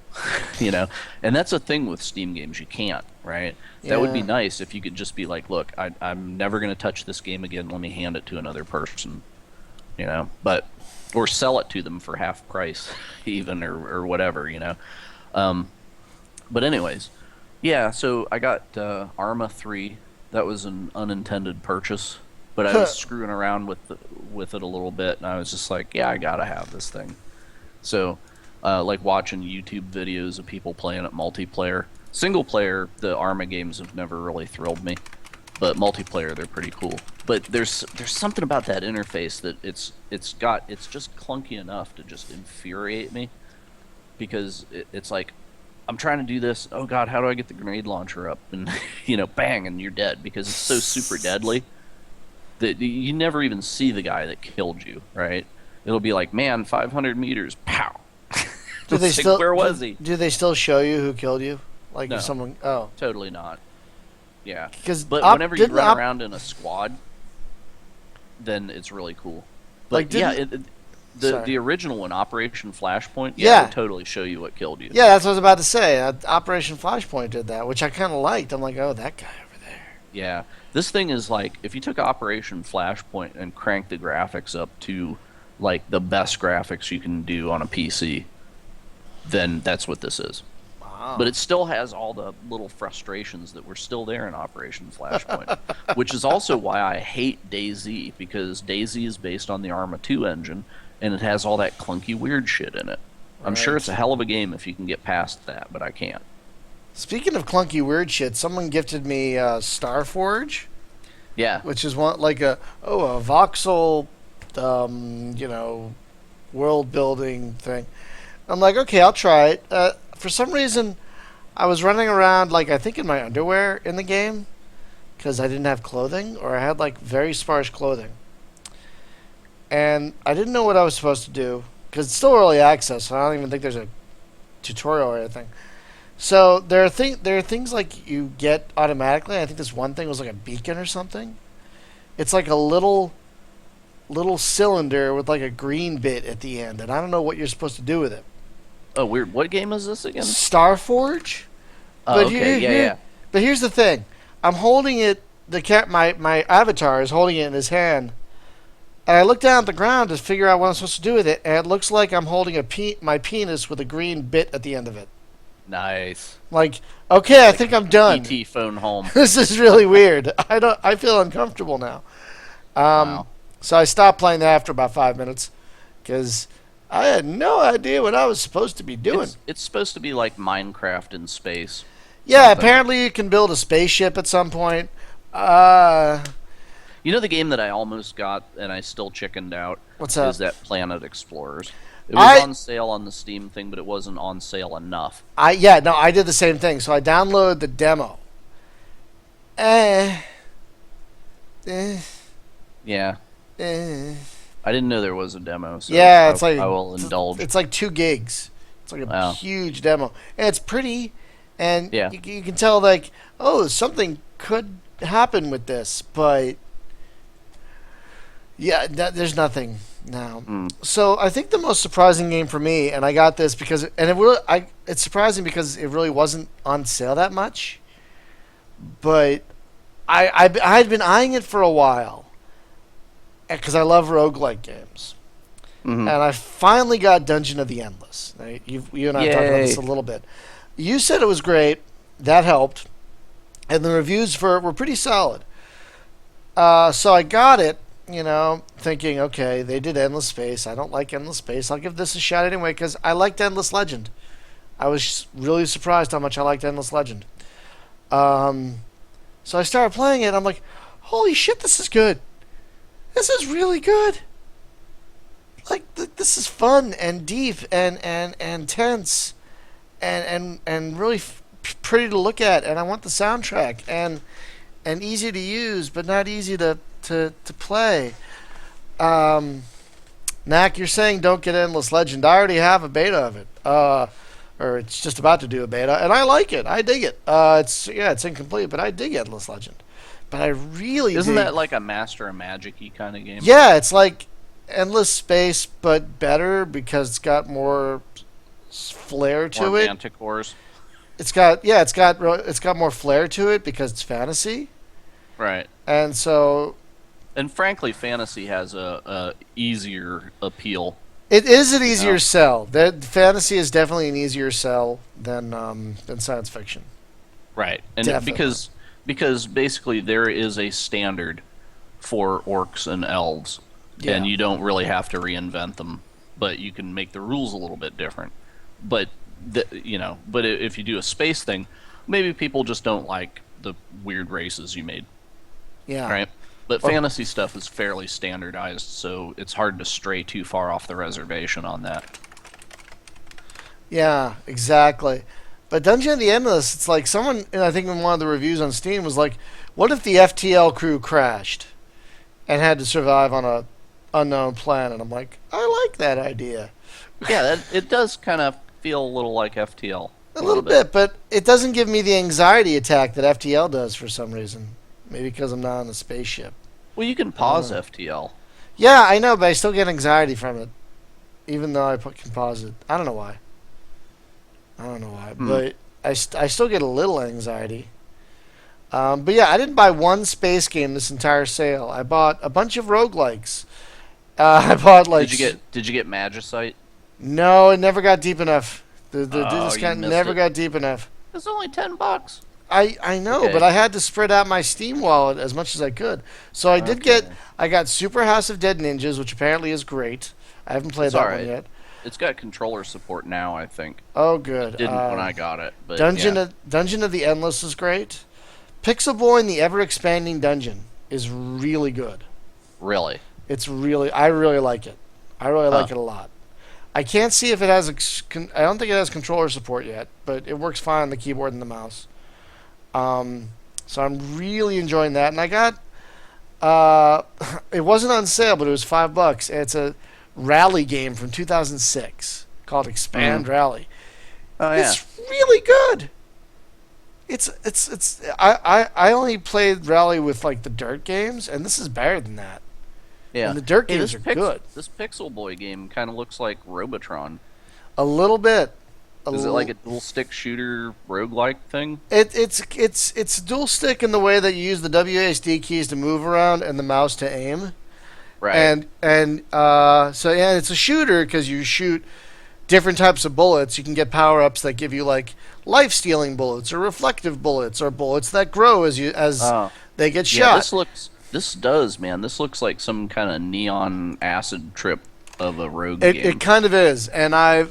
you know, and that's a thing with Steam games. You can't, right? That would be Yeah. nice if you could just be like, "Look, I'm never going to touch this game again. Let me hand it to another person." But or sell it to them for half price, even or whatever. Um, but anyways, yeah. So I got Arma 3. That was an unintended purchase, but I was screwing around with it a little bit, and I was just like, yeah, I gotta have this thing. So, like watching YouTube videos of people playing it multiplayer. Single player, the Arma games have never really thrilled me, but multiplayer they're pretty cool. But there's something about that interface that it's just clunky enough to just infuriate me because it's like I'm trying to do this. Oh God, how do I get the grenade launcher up? And bang, and you're dead because it's so super deadly that you never even see the guy that killed you. Right? It'll be like, man, 500 meters, pow. Do they It's like, still? where was he? Do they still show you who killed you? Like if No, someone? Oh, totally not. Yeah, because but whenever you run around in a squad, then it's really cool. like But yeah, didn't the sorry. the original one, Operation Flashpoint, yeah, it Yeah. would totally show you what killed you. Yeah, that's what I was about to say. Operation Flashpoint did that, which I kind of liked. I'm like, oh, that guy over there. Yeah, this thing is like if you took Operation Flashpoint and cranked the graphics up to like the best graphics you can do on a PC, then that's what this is. Wow. But it still has all the little frustrations that were still there in Operation Flashpoint, which is also why I hate DayZ, because DayZ is based on the Arma 2 engine, and it has all that clunky weird shit in it. I'm sure Right. it's a hell of a game if you can get past that, but I can't. Speaking of clunky weird shit, someone gifted me Starforge, Yeah. which is one like a voxel, world building thing. I'm like, okay, I'll try it. For some reason, I was running around like I think in my underwear in the game because I didn't have clothing, or I had like very sparse clothing, and I didn't know what I was supposed to do because it's still early access. So I don't even think there's a tutorial or anything. So there are things like you get automatically. I think this one thing was like a beacon or something. It's like a little cylinder with like a green bit at the end, and I don't know what you're supposed to do with it. Oh, weird. What game is this again? Starforge. Oh, okay. Yeah. But here's the thing: I'm holding it. My avatar is holding it in his hand, and I look down at the ground to figure out what I'm supposed to do with it, and it looks like I'm holding my penis with a green bit at the end of it. Nice. Like, okay, I Like think I'm done. ET phone home. This is really weird. I feel uncomfortable now. Wow. So I stopped playing that after about 5 minutes because I had no idea what I was supposed to be doing. It's supposed to be like Minecraft in space. Yeah, Something. apparently you can build a spaceship at some point. Uh, You know the game that I almost got and I still chickened out what's that? is that Planet Explorers. It was I on sale on the Steam thing, but it wasn't on sale enough. I did the same thing. So I downloaded the demo. Eh, eh, Yeah, eh. I didn't know there was a demo, so Yeah, it's like I will indulge. It's like 2 gigs. It's like a Wow. huge demo, and it's pretty, and Yeah. you can tell like, oh, something could happen with this, but yeah, there's nothing now. Mm. So I think the most surprising game for me, and I got this because, and it's surprising because it really wasn't on sale that much, but I had been eyeing it for a while because I love roguelike games. Hmm. And I finally got Dungeon of the Endless. Now, you and I have talked about this a Yay. little bit. You said it was great. That helped. And the reviews were pretty solid. So I got it, thinking, okay, they did Endless Space. I don't like Endless Space. I'll give this a shot anyway because I liked Endless Legend. I was really surprised how much I liked Endless Legend. Um, so I started playing it. I'm like, holy shit, this is good. This is really good. Like this is fun and deep and tense and really pretty to look at. And I want the soundtrack and easy to use, but not easy to play. Um, Knack, you're saying don't get Endless Legend. I already have a beta of it. Or it's just about to do a beta, and I like it. I dig it. It's incomplete, but I dig Endless Legend. But I really Isn't dig. that like a Master of Magic-y kind of game? Yeah, it's like Endless Space, but better because it's got more flair to More it. manticores. It's got more flair to it because it's fantasy, Right. and so And frankly, fantasy has a easier appeal. it is an You easier know? sell. That fantasy is definitely an easier sell than science fiction. Right. And Definitely. because basically there is a standard for orcs and elves, Yeah. and you don't really have to reinvent them, but you can make the rules a little bit different. But if you do a space thing, maybe people just don't like the weird races you made, Yeah. right? But Or fantasy stuff is fairly standardized, so it's hard to stray too far off the reservation on that. Yeah, exactly. But Dungeon of the Endless, it's like someone, and I think in one of the reviews on Steam was like, what if the FTL crew crashed and had to survive on a unknown planet? I'm like, I like that idea. Yeah, it does kind of feel a little like FTL. A A little little bit. bit, but it doesn't give me the anxiety attack that FTL does for some reason. Maybe because I'm not on a spaceship. Well, you can I don't pause know. FTL. Yeah, I know, but I still get anxiety from it, even though can pause it. I don't know why. I don't know why, Hmm. but I still get a little anxiety. But yeah, I didn't buy one space game this entire sale. I bought a bunch of roguelikes. I bought like Did you get Magicite? no, it never got deep enough. The Oh, you discount missed never it. got deep enough. It's only $10. I know, Okay. but I had to spread out my Steam wallet as much as I could. So Okay. I got Super House of Dead Ninjas, which apparently is great. I haven't played It's that all one right. yet. It's got controller support now, I think. Oh, good. Didn't when I got it, but yeah. Dungeon of the Endless is great. Pixel Boy in the Ever Expanding Dungeon is really good. Really? I really like it. I really Huh. like it a lot. I can't see if it has. I don't think it has controller support yet, but it works fine on the keyboard and the mouse. Um, so I'm really enjoying that, and I got. It wasn't on sale, but it was $5. It's a rally game from 2006 called Expand Mm. Rally. Oh yeah. It's really good. I only played Rally with like the dirt games, and this is better than that. Yeah. And the dirt Hey, games are good. this Pixel Boy game kind of looks like Robotron. A little bit. Is it like a dual stick shooter roguelike thing? It's dual stick in the way that you use the WASD keys to move around and the mouse to aim. Right. So yeah, it's a shooter because you shoot different types of bullets. You can get power ups that give you like life stealing bullets or reflective bullets or bullets that grow as Oh. they get Yeah, shot. this does, man. This looks like some kind of neon acid trip of a rogue It game. kind of is, and I've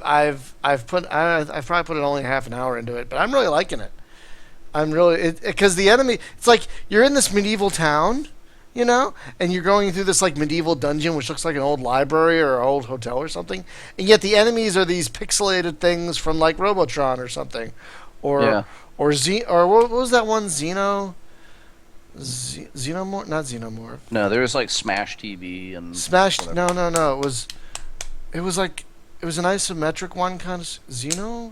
probably put only half an hour into it, but I'm really liking it. I'm really because the enemy. It's like you're in this medieval town, and you're going through this like medieval dungeon, which looks like an old library or an old hotel or something, and yet the enemies are these pixelated things from like Robotron or something, or Yeah. or what was that one Xenomorph, not Xenomorph. No, there's like Smash TV and Smashed. whatever. No. It was an isometric one kind of Xeno.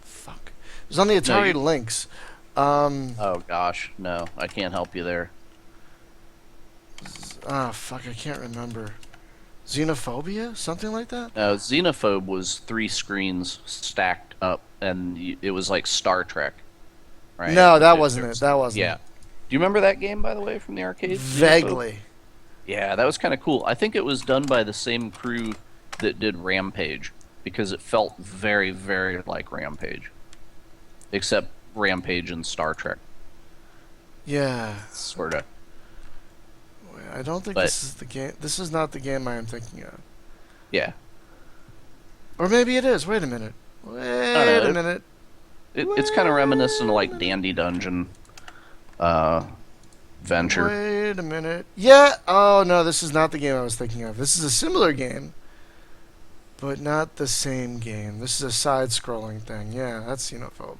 Fuck. It was on the No, Atari you- Lynx. Um. Oh gosh, no, I can't help you there. Fuck. I can't remember. Xenophobia, something like that. No, Xenophobe was 3 screens stacked up, and it was like Star Trek, right? No, that There wasn't it. was- That wasn't Yeah. it. Do you remember that game, by the way, from the arcade? Xenophobe? Vaguely. Yeah, that was kind of cool. I think it was done by the same crew that did Rampage, because it felt very, very like Rampage, except Rampage and Star Trek, Yeah. sort of. I don't think But- this is the game. This is not the game I am thinking of. Yeah. Or maybe it is. Wait a minute. I Wait don't a know. minute. It's kind of reminiscent of like Dandy Dungeon uh, Venture. Wait a minute. Yeah. Oh no, this is not the game I was thinking of. This is a similar game, but not the same game. This is a side-scrolling thing. Yeah, that's Xenophobe.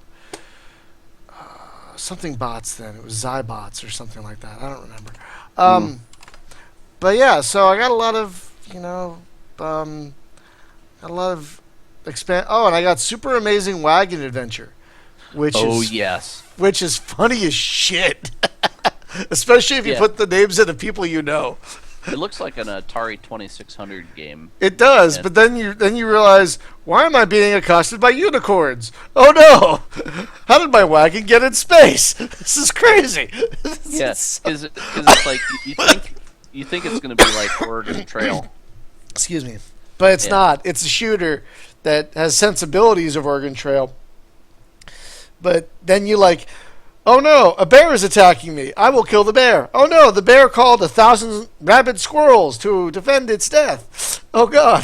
Something bots. Then it was Zybots or something like that. I don't remember. Mm. Um, but yeah, so I got a lot of got a lot of expand. Oh, and I got Super Amazing Wagon Adventure, which Oh is yes, which is funny as shit. Especially if you yeah. put the names of the people you know. It looks like an Atari 2600 game. It does, And but then you realize, why am I being accosted by unicorns? Oh no! How did my wagon get in space? This is crazy. yeah, because it's like you think it's going to be like Oregon Trail. Excuse me, but it's Yeah. not. It's a shooter that has sensibilities of Oregon Trail. But then you like, oh no, a bear is attacking me. I will kill the bear. Oh no, the bear called 1,000 rabid squirrels to defend its death. Oh god.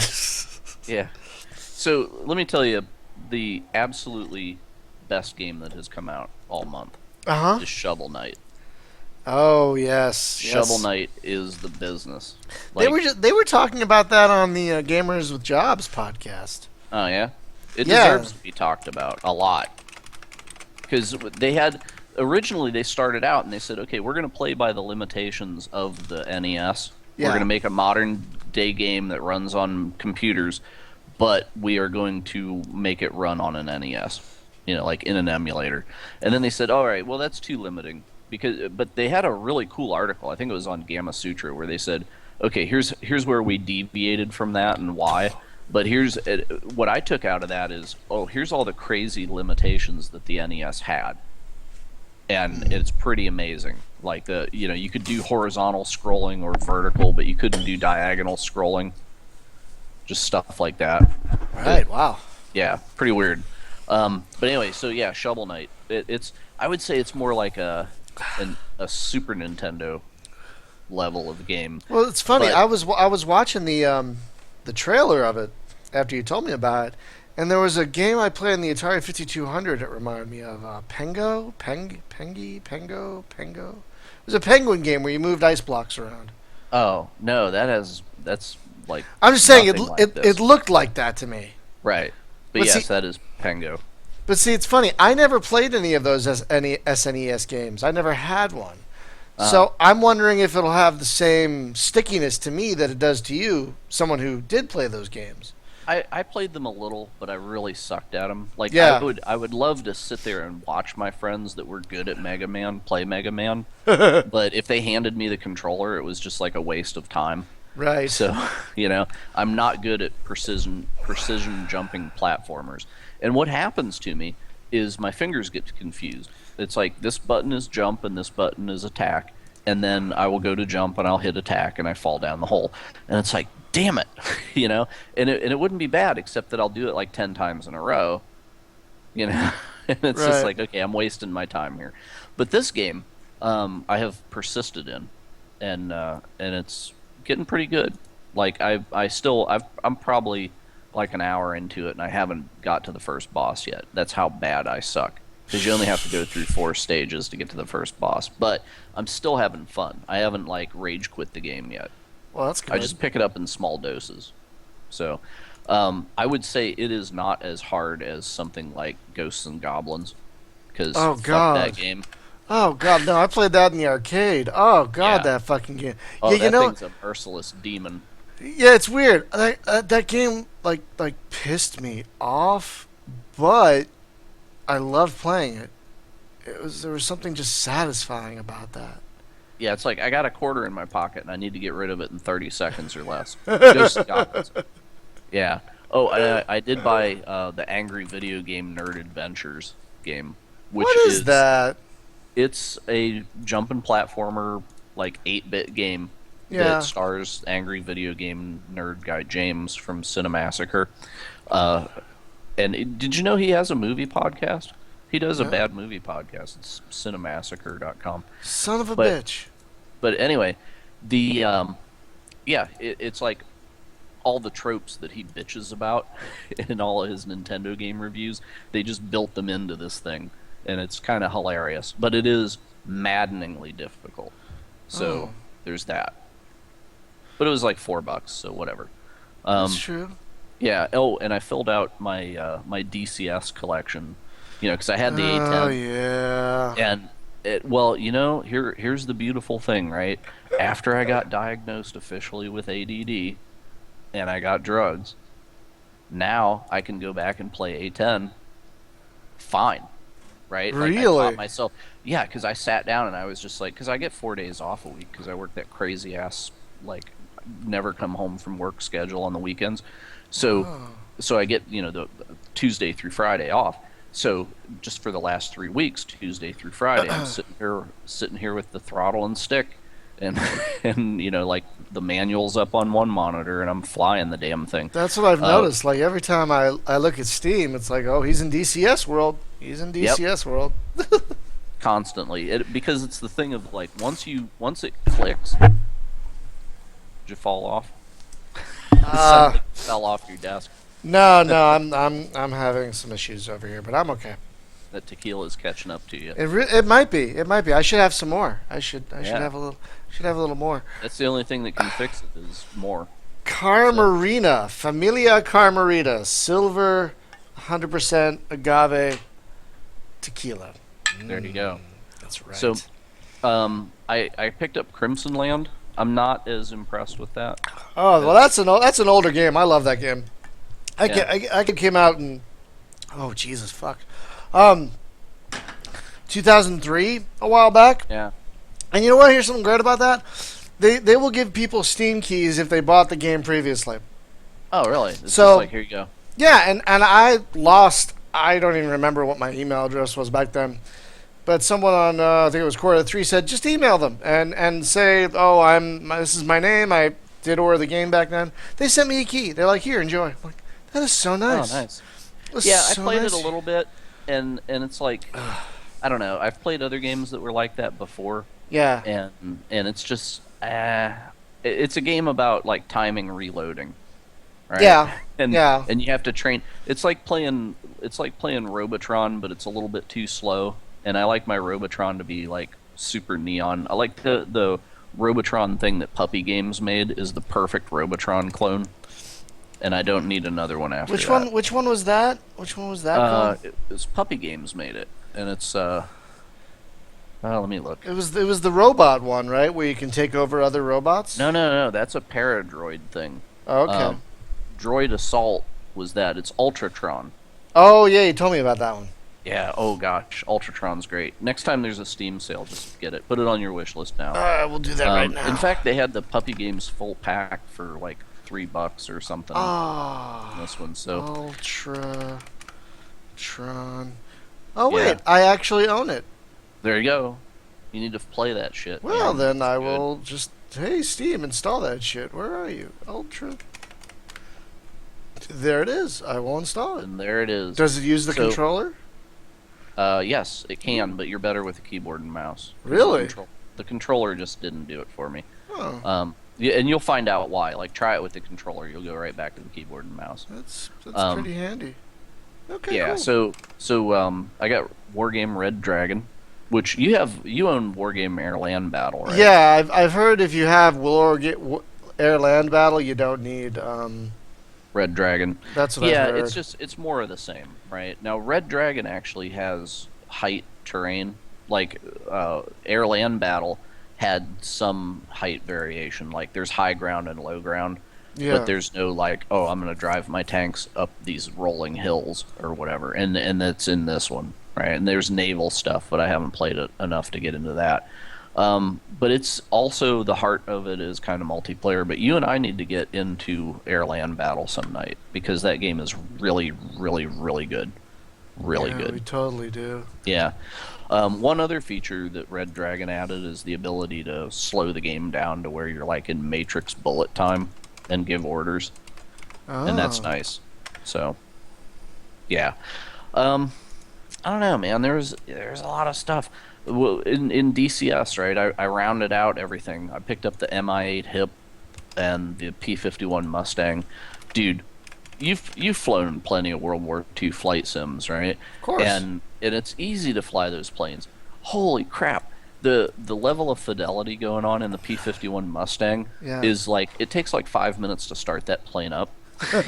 Yeah. So let me tell you, the absolutely best game that has come out all month Uh huh. is Shovel Knight. Oh yes, Shovel yes. Knight is the business. They Like, they were talking about that on the Gamers with Jobs podcast. oh yeah, it Yeah. deserves to be talked about a lot because they had originally they started out and they said, okay, we're going to play by the limitations of the NES. We're Yeah. going to make a modern day game that runs on computers, but we are going to make it run on an NES, like in an emulator. And then they said, all right, well that's too limiting but they had a really cool article. I think it was on Gamma Sutra where they said, okay, here's where we deviated from that and why. But here's what I took out of that is, oh, here's all the crazy limitations that the NES had, and it's pretty amazing. Like you could do horizontal scrolling or vertical, but you couldn't do diagonal scrolling. Just stuff like that. Right. Wow. Yeah, pretty weird. But anyway, so yeah, Shovel Knight. It's I would say it's more like a Super Nintendo level of game. Well, it's funny. But I was watching the trailer of it after you told me about it, and there was a game I played on the Atari 5200. It reminded me of Pengo. It was a penguin game where you moved ice blocks around. oh no, that's like I'm just saying nothing like it this. looked like that to me. Right. But But yes, see, that is Pengo. but see, it's funny. I never played any of those any SNES games. I never had one. So I'm wondering if it'll have the same stickiness to me that it does to you, someone who did play those games. I played them a little, but I really sucked at them. Like Yeah. I would love to sit there and watch my friends that were good at Mega Man play Mega Man, but if they handed me the controller, it was just like a waste of time. Right. So, I'm not good at precision jumping platformers. And what happens to me is my fingers get confused. It's like this button is jump and this button is attack, and then I will go to jump and I'll hit attack and I fall down the hole. And it's like, damn it, And it wouldn't be bad except that I'll do it like 10 times in a row, And it's just Right. like, okay, I'm wasting my time here. But this game, I have persisted in, and it's getting pretty good. Like I'm probably like an hour into it, and I haven't got to the first boss yet. That's how bad I suck. Because you only have to go through 4 stages to get to the first boss. But I'm still having fun. I haven't like rage quit the game yet. Well, that's good. I just pick it up in small doses. So I would say it is not as hard as something like Ghosts and Goblins. Because Oh, fuck God. that game. Oh god, no! I played that in the arcade. Oh god, Yeah. that fucking game. Oh, Yeah, that you know, thing's a merciless demon. yeah, it's weird. That game like pissed me off, but I loved playing it. There was something just satisfying about that. Yeah, it's like I got a quarter in my pocket and I need to get rid of it in 30 seconds or less. Ghosts and Goblins. Yeah. Oh, I did buy the Angry Video Game Nerd Adventures game, which What is that? It's a jumping platformer, like 8-bit game Yeah. that stars angry video game nerd guy James from Cinemassacre. Did you know he has a movie podcast? He does a Yeah. bad movie podcast. It's cinemassacre.com. Son of a But bitch. but anyway, the it's like all the tropes that he bitches about in all of his Nintendo game reviews, they just built them into this thing, and it's kind of hilarious. But it is maddeningly difficult. Oh, So there's that. But it was like $4, so whatever. that's Um, true. yeah. Oh, and I filled out my my DCS collection. Because I had the Oh A10, yeah. and well, here's the beautiful thing, right? After I got diagnosed officially with ADD and I got drugs, now I can go back and play A10 fine, right? Like I taught Really? myself, yeah, because I sat down and I was just like, because I get 4 days off a week because I work that crazy ass like never come home from work schedule on the weekends, so Oh. so I get the Tuesday through Friday off. So just for the last 3 weeks, Tuesday through Friday, I'm sitting here with the throttle and stick, and and like the manual's up on one monitor, and I'm flying the damn thing. That's what I've Uh, noticed. Like every time I look at Steam, it's like, oh, he's in DCS world. He's in yep, DCS world. constantly. Because it's the thing of like once it clicks, did you fall off? It sounded Uh like you fell off your desk. no, I'm having some issues over here, but I'm okay. That tequila is catching up to you. It might be. It might be. I should have some more. I should Yeah, have a little. Should have a little more. that's the only thing that can fix it is more. So Carmarina, Familia Carmarita, silver, 100% agave tequila. there you go. That's So right. I picked up Crimson Land. I'm not as impressed with that. Oh well, As that's an older game. I love that game. yeah, I came out in oh Jesus fuck, um, 2003 a while back. yeah. And you know what? Here's something great about that. They will give people Steam keys if they bought the game previously. Oh, really? It's just So like here you go. yeah, and I lost. I don't even remember what my email address was back then. But someone on I think it was Quarter 3 said just email them and say, oh, this is my name. I did order the game back then. They sent me a key. They're like, here, enjoy. I'm like, that is so Oh, nice. nice. That's Yeah, I so played it a nice. little bit, and it's like I don't know. I've played other games that were like that before, Yeah, and it's just it's a game about like timing reloading, right? yeah, And yeah. and you have to train. It's like playing Robotron, but it's a little bit too slow. And I like my Robotron to be like super neon. I like the Robotron thing that Puppy Games made is the perfect Robotron clone, and I don't need another one after Which that. one? Which one was that? Which one was that called? It was Puppy Games made it, and it's let me look. It was the robot one, right? Where you can take over other robots. No, no, no, that's a Paradroid thing. Oh, okay. Um, Droid Assault was that. It's Ultratron. Oh yeah, you told me about that one. Yeah. Oh gosh, Ultratron's great. Next time there's a Steam sale, just get it. Put it on your wish list now. We'll do that right In now. fact, they had the Puppy Games full pack for like $3 or something. On Ah, this one, so Ultra Tron. Oh yeah, wait, I actually own it. there you go. You need to play that shit, Well man. then, It's I good. will just hey Steam install that shit. Where are you? Ultra. There it is. I will install it. And there it is. Does it use the So, controller? yes, it can, but you're better with a keyboard and mouse. 'Cause Really? The controller just didn't do it for me. Oh, Yeah, and you'll find out why. Like, try it with the controller. You'll go right back to the keyboard and mouse. that's Um, pretty handy. Okay, yeah. cool. So I got Wargame Red Dragon, which you own Wargame Air Land Battle, right? Yeah, I've heard if you have air land battle, you don't need. Red Dragon. That's what I've Yeah, heard. it's more of the same, right? Now Red Dragon actually has height terrain. Like Air Land Battle had some height variation. Like there's high ground and low ground, but Yeah. there's no like, oh, I'm gonna drive my tanks up these rolling hills or whatever. And that's in this one, right? And there's naval stuff, but I haven't played it enough to get into that. But it's also the heart of it is kind of multiplayer. But you and I need to get into Air Land Battle some night because that game is really, really, really good. Really Yeah, we good. totally do. Yeah. One other feature that Red Dragon added is the ability to slow the game down to where you're like in Matrix bullet time and give orders, and that's Oh. nice. So, yeah. Um, I don't know, man. There's a lot of stuff. Well, in DCS, right? I rounded out everything. I picked up the MI8 hip. and the P-51 Mustang. Dude, you've flown plenty of World War II flight sims, right? Of course. And it's easy to fly those planes. Holy crap. The level of fidelity going on in the P-51 Mustang Yeah. is like it takes like 5 minutes to start that plane up,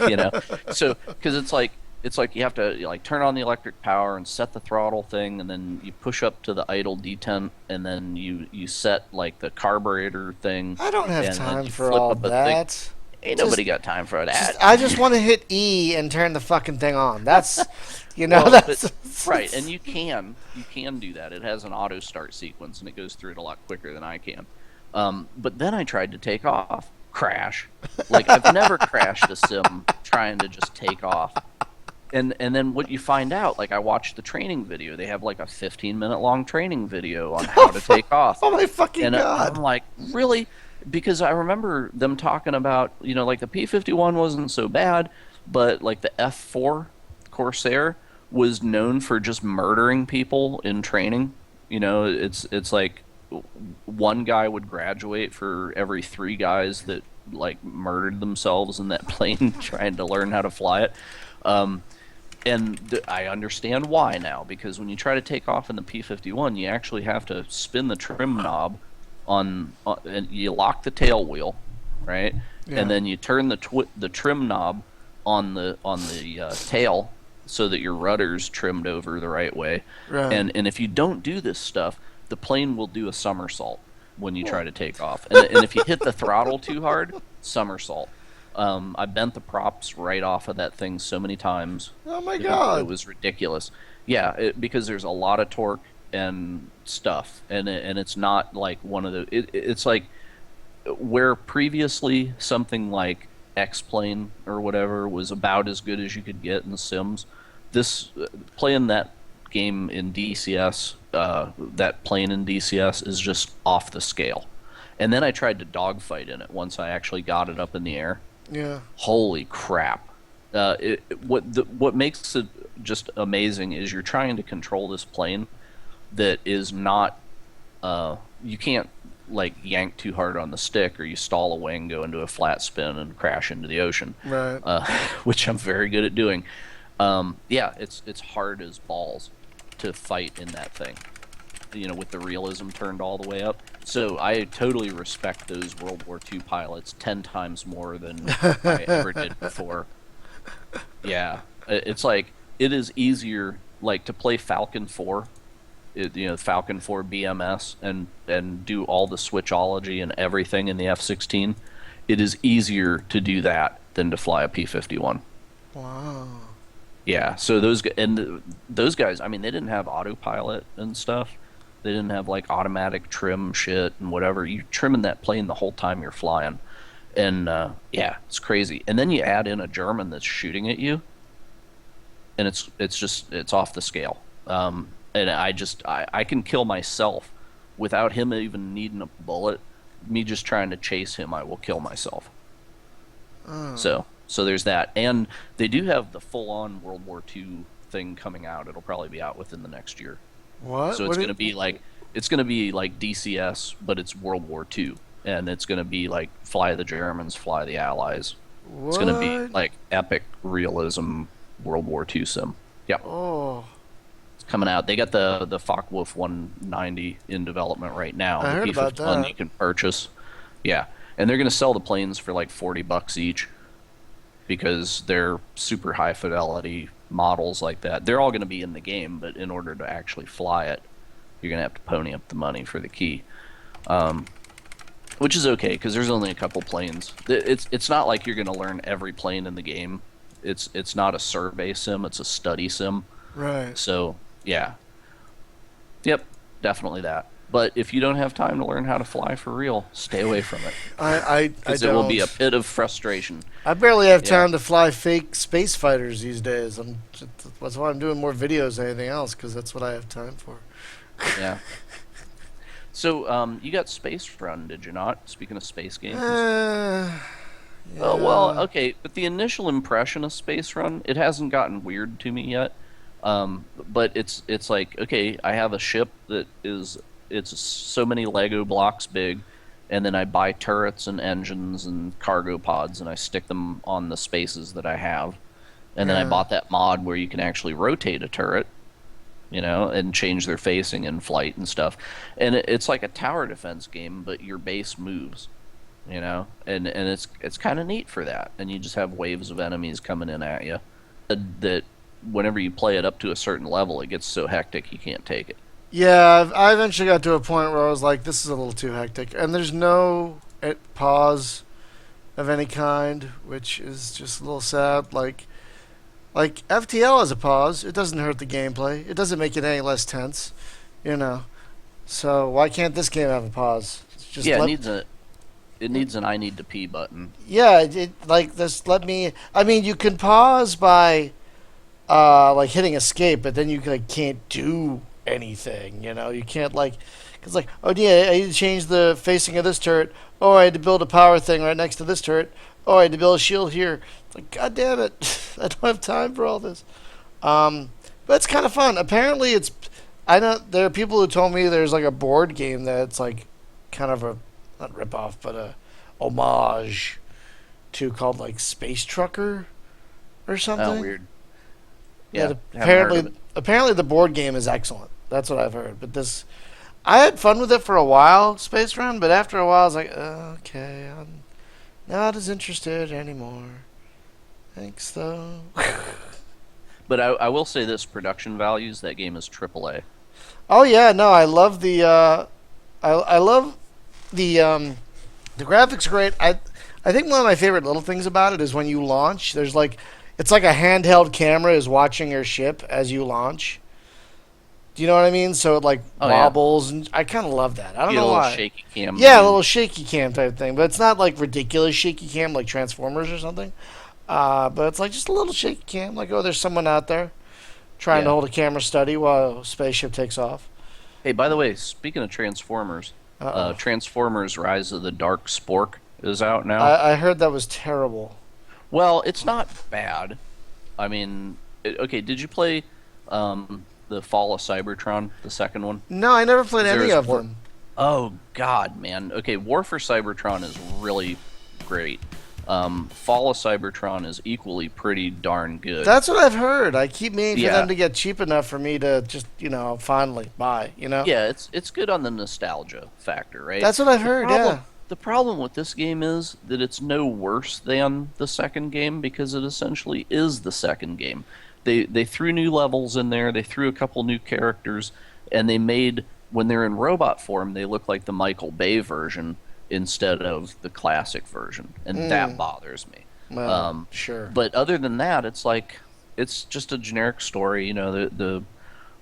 you know. So because it's like you have to like turn on the electric power and set the throttle thing, and then you push up to the idle detent, and then you set like the carburetor thing, I don't have and then time you for flip all up a thing. that. Ain't Just- nobody got time for that. I just want to hit E and turn the fucking thing on. That's, Well, that's right, and you can do that. It has an auto start sequence, and it goes through it a lot quicker than I can. But then I tried to take off, crash. Like I've never crashed a sim trying to just take off. And then what you find out, like I watched the training video. They have like a 15-minute long training video on how to take off. Oh my fucking And I'm god! like, really? Because I remember them talking about, like the P-51 wasn't so bad, but like the F4 Corsair was known for just murdering people in training. It's like one guy would graduate for every three guys that like murdered themselves in that plane trying to learn how to fly it. And I understand why now, because when you try to take off in the P-51, you actually have to spin the trim knob and you lock the tail wheel, right? Yeah. And then you turn the trim knob on the tail so that your rudder's trimmed over the right way. Right. And if you don't do this stuff, the plane will do a somersault when you try to take off. And if you hit the throttle too hard, somersault. I bent the props right off of that thing so many times. Oh my god! It was ridiculous. Yeah, because there's a lot of torque and stuff, and it's not like one of the. It's like where previously something like X-Plane or whatever was about as good as you could get in the Sims. This playing that game in DCS, that plane in DCS is just off the scale. And then I tried to dogfight in it once I actually got it up in the air. Yeah. Holy crap! What makes it just amazing is you're trying to control this plane that is not. You can't like yank too hard on the stick, or you stall a wing, go into a flat spin, and crash into the ocean. Right. Which I'm very good at doing. Yeah, it's hard as balls to fight in that thing. With the realism turned all the way up. So I totally respect those World War II pilots 10 times more than I ever did before. Yeah, it's like it is easier like to play Falcon 4, Falcon 4 BMS and do all the switchology and everything in the F-16. It is easier to do that than to fly a P-51. Wow. Yeah, so those guys, I mean, they didn't have autopilot and stuff. They didn't have like automatic trim shit and whatever. You're trimming that plane the whole time you're flying, and yeah, it's crazy. And then you add in a German that's shooting at you, and it's off the scale. And I can kill myself without him even needing a bullet. Me just trying to chase him, I will kill myself. So there's that, and they do have the full-on World War II thing coming out. It'll probably be out within the next year. What? So it's going to be like DCS, but it's World War II, and it's going to be like fly the Germans, fly the Allies. What? It's going to be like epic realism World War II sim. Yeah, Oh. it's coming out. They got the Focke-Wulf 190 in development right now. I The heard about P-51 that. you can purchase. Yeah, and they're going to sell the planes for like $40 each because they're super high fidelity models like that. They're all going to be in the game, but in order to actually fly it, you're going to have to pony up the money for the key. Which is okay because there's only a couple planes. It's not like you're going to learn every plane in the game. It's not a survey sim, it's a study sim. Right. So, yeah. Yep, definitely that. But if you don't have time to learn how to fly for real, stay away from it. I Because don't. it will be a pit of frustration. I barely have Yeah. time to fly fake space fighters these days. That's why I'm doing more videos than anything else, because that's what I have time for. Yeah. So, you got Space Run, did you not? Speaking of space games. Yeah. Oh, well, okay, but the initial impression of Space Run, it hasn't gotten weird to me yet. But it's like, okay, I have a ship that it's so many Lego blocks big, and then I buy turrets and engines and cargo pods, and I stick them on the spaces that I have. And then I Yeah. bought that mod where you can actually rotate a turret, and change their facing in flight and stuff. And it's like a tower defense game, but your base moves, and it's kind of neat for that. And you just have waves of enemies coming in at you. That whenever you play it up to a certain level, it gets so hectic you can't take it. Yeah, I eventually got to a point where I was like, this is a little too hectic. And there's no pause of any kind, which is just a little sad. Like FTL has a pause. It doesn't hurt the gameplay. It doesn't make it any less tense, you know. So why can't this game have a pause? Just Yeah, let it needs an I need to pee button. yeah, like this. Let me. I mean, you can pause by like hitting escape, but then you like can't do anything. You know, you can't like because like oh yeah, I need to change the facing of this turret. Oh, I had to build a power thing right next to this turret. Oh, I had to build a shield here. It's like God damn it, I don't have time for all this. Um, but it's kind of fun. Apparently, it's I know there are people who told me there's like a board game that's like kind of a not rip off, but a homage to called like Space Trucker or Oh, something. weird. Yeah, That haven't heard of apparently it. apparently the board game is excellent. That's what I've heard. But this, I had fun with it for a while, Space Run. But after a while, I was like, okay, I'm not as interested anymore. Thanks though. But I will say this: production values. That game is AAA. Oh yeah, no, I love I love the graphics are great. I think one of my favorite little things about it is when you launch. There's like it's like a handheld camera is watching your ship as you launch. Do you know what I mean? So it like Oh yeah, wobbles, and I kind of love that. I don't you get a know little why. shaky cam Yeah, a view. little shaky cam type thing, but it's not like ridiculous shaky cam like Transformers or something. But it's like just a little shaky cam, like oh, there's someone out there trying to Yeah. hold a camera steady while a spaceship takes off. Hey, by the way, speaking of Transformers, Uh oh. Transformers: Rise of the Dark Spork is out now. I heard that was terrible. Well, it's not bad. I mean, okay, did you play the Fall of Cybertron, the second one? No, I never played There any is of War. them. Oh God, man. Okay, War for Cybertron is really great. Fall of Cybertron is equally pretty darn good. That's what I've heard. I keep meaning for them Yeah, to get cheap enough for me to just, finally buy, yeah, it's good on the nostalgia factor, right? That's what I've The heard, problem yeah. the problem with this game is that it's no worse than the second game because it essentially is the second game. They threw new levels in there, they threw a couple new characters, and they made when they're in robot form, they look like the Michael Bay version instead of the classic version, and that Mm, bothers me. well, Um, sure. but other than that, it's just a generic story.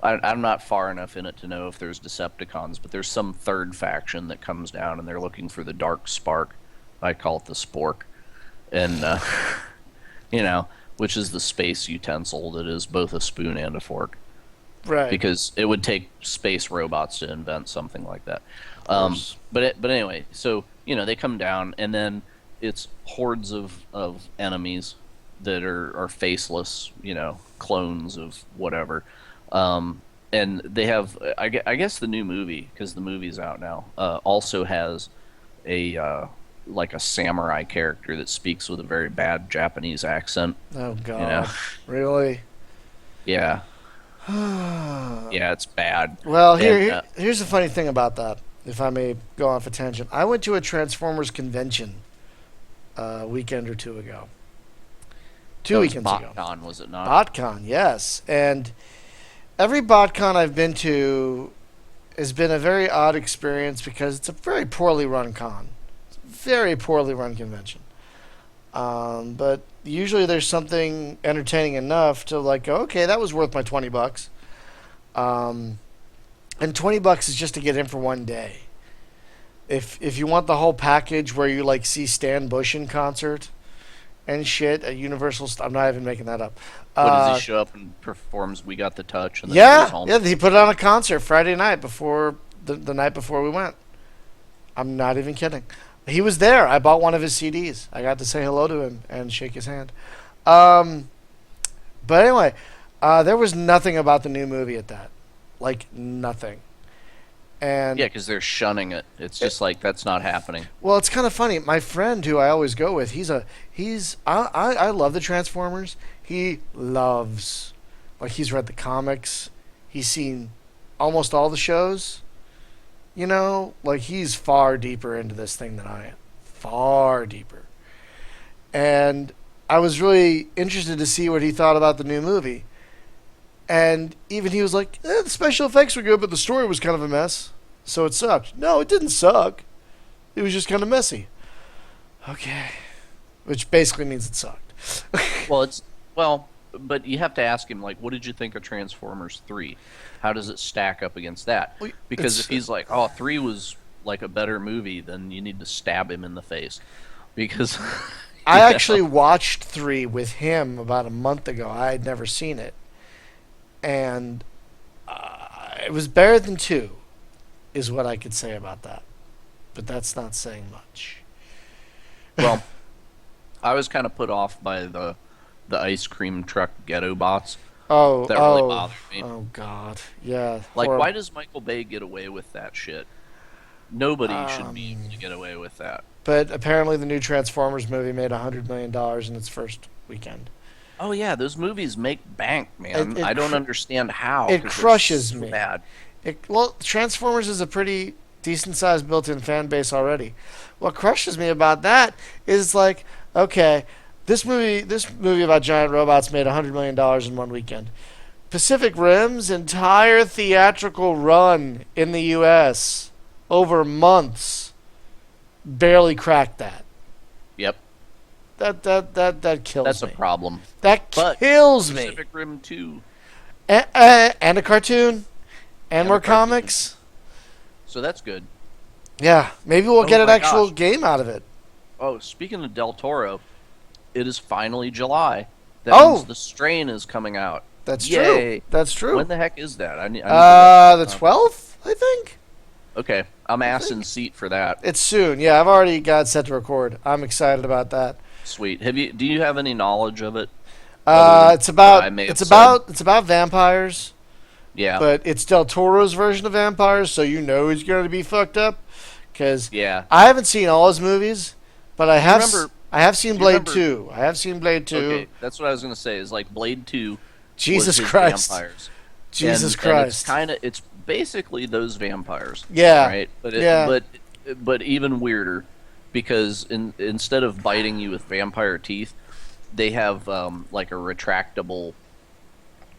I'm not far enough in it to know if there's Decepticons, but there's some third faction that comes down and they're looking for the Dark Spark. I call it the Spork, and you know, which is the space utensil that is both a spoon and a fork, Right, because it would take space robots to invent something like that. of course. But anyway, so they come down, and then it's hordes of enemies that are faceless, clones of whatever. And they have, I guess the new movie, because the movie's out now, also has a like a samurai character that speaks with a very bad Japanese accent. Oh, You know, God. Really? yeah, well, yeah, it's bad. here, And here's the funny thing about that, if I may go off a tangent. I went to a Transformers convention a weekend or two ago. that Two was weekends ago. BotCon, was it not? BotCon, yes. And every BotCon I've been to has been a very odd experience because it's a very poorly run con. It's a very poorly run convention. But usually there's something entertaining enough to like go, okay, that was worth my $20. Um, and $20 is just to get in for one day. If you want the whole package where you like see Stan Bush in concert and shit at Universal, I'm not even making that up. What does he Uh, show up and performs "We Got the Touch" and then he goes yeah, home? yeah, he put on a concert Friday night before the night before we went. I'm not even kidding. He was there. I bought one of his CDs. I got to say hello to him and shake his hand. Um, but anyway, there was nothing about the new movie at that. Like, nothing. And Yeah, because they're shunning it. It's just like that's not happening. well, it's kind of funny. My friend who I always go with, I love the Transformers. He loves, like, he's read the comics. He's seen almost all the shows. You know, like, he's far deeper into this thing than I am. Far deeper. And I was really interested to see what he thought about the new movie. And even he was like, the special effects were good, but the story was kind of a mess. So it sucked. No, it didn't suck. It was just kind of messy. Okay. Which basically means it sucked. Well, but you have to ask him like, what did you think of Transformers 3? How does it stack up against that? Well, Because if he's like, oh, 3 was like a better movie, then you need to stab him in the face. Because I you actually know, watched 3 with him about a month ago. I had never seen it. And it was better than 2, is what I could say about that. But that's not saying much. well, I was kind of put off by the ice cream truck ghetto bots. Oh, That really bothered me. oh, God. Yeah. Like, horrible. why does Michael Bay get away with that shit? Nobody should be able to get away with that. But apparently the new Transformers movie made $100 million in its first weekend. Oh yeah, those movies make bank, man. It I don't cr- understand how. It 'cause they're crushes so me. bad. Well, Transformers is a pretty decent sized built in fan base already. What crushes me about that is like, okay, this movie about giant robots made $100 million in one weekend. Pacific Rim's entire theatrical run in the US over months barely cracked that. Yep, That kills that's me. a problem. That But kills me. Pacific Rim 2. And a cartoon and And more a cartoon. comics. So that's good. Yeah, maybe we'll Oh get an my actual gosh. game out of it. Oh, speaking of Del Toro, it is finally July. That Oh! means The Strain is coming out. That's Yay. true. That's true. When the heck is that? I need to look The that up. 12th, I think. Okay, I'm ass in think- seat for that. It's soon. Yeah, I've already got it set to record. I'm excited about that. Sweet. Do you have any knowledge of it? Other than It's about what I may have it's about vampires, Yeah. but it's Del Toro's version of vampires, so you know he's going to be fucked up. Because Yeah. I haven't seen all his movies, but I have remember- I have seen do you Blade remember- 2. I have seen Blade 2. Okay, that's what I was gonna say. Is like Blade 2. Jesus was his Christ. Vampires. Jesus And Christ. it's basically those vampires. Yeah. Right. Yeah. But even weirder, because instead of biting you with vampire teeth, they have like a retractable,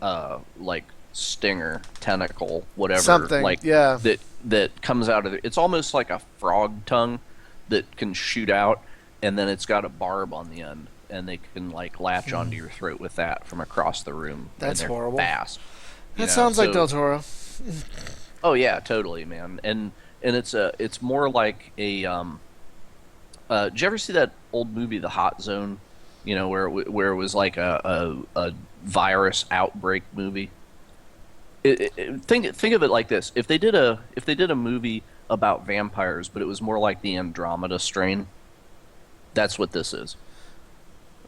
like stinger, tentacle, whatever. Something, Like yeah. that comes out of it. It's almost like a frog tongue that can shoot out, and then it's got a barb on the end, and they can like latch onto your throat with that from across the room. and That's they're horrible. Fast. you That know, sounds like so- Del Toro. Oh yeah, totally, man. And it's more like a did you ever see that old movie The Hot Zone? You know, where it was like a virus outbreak movie. Think of it like this: if they did a movie about vampires, but it was more like the Andromeda strain, that's what this is.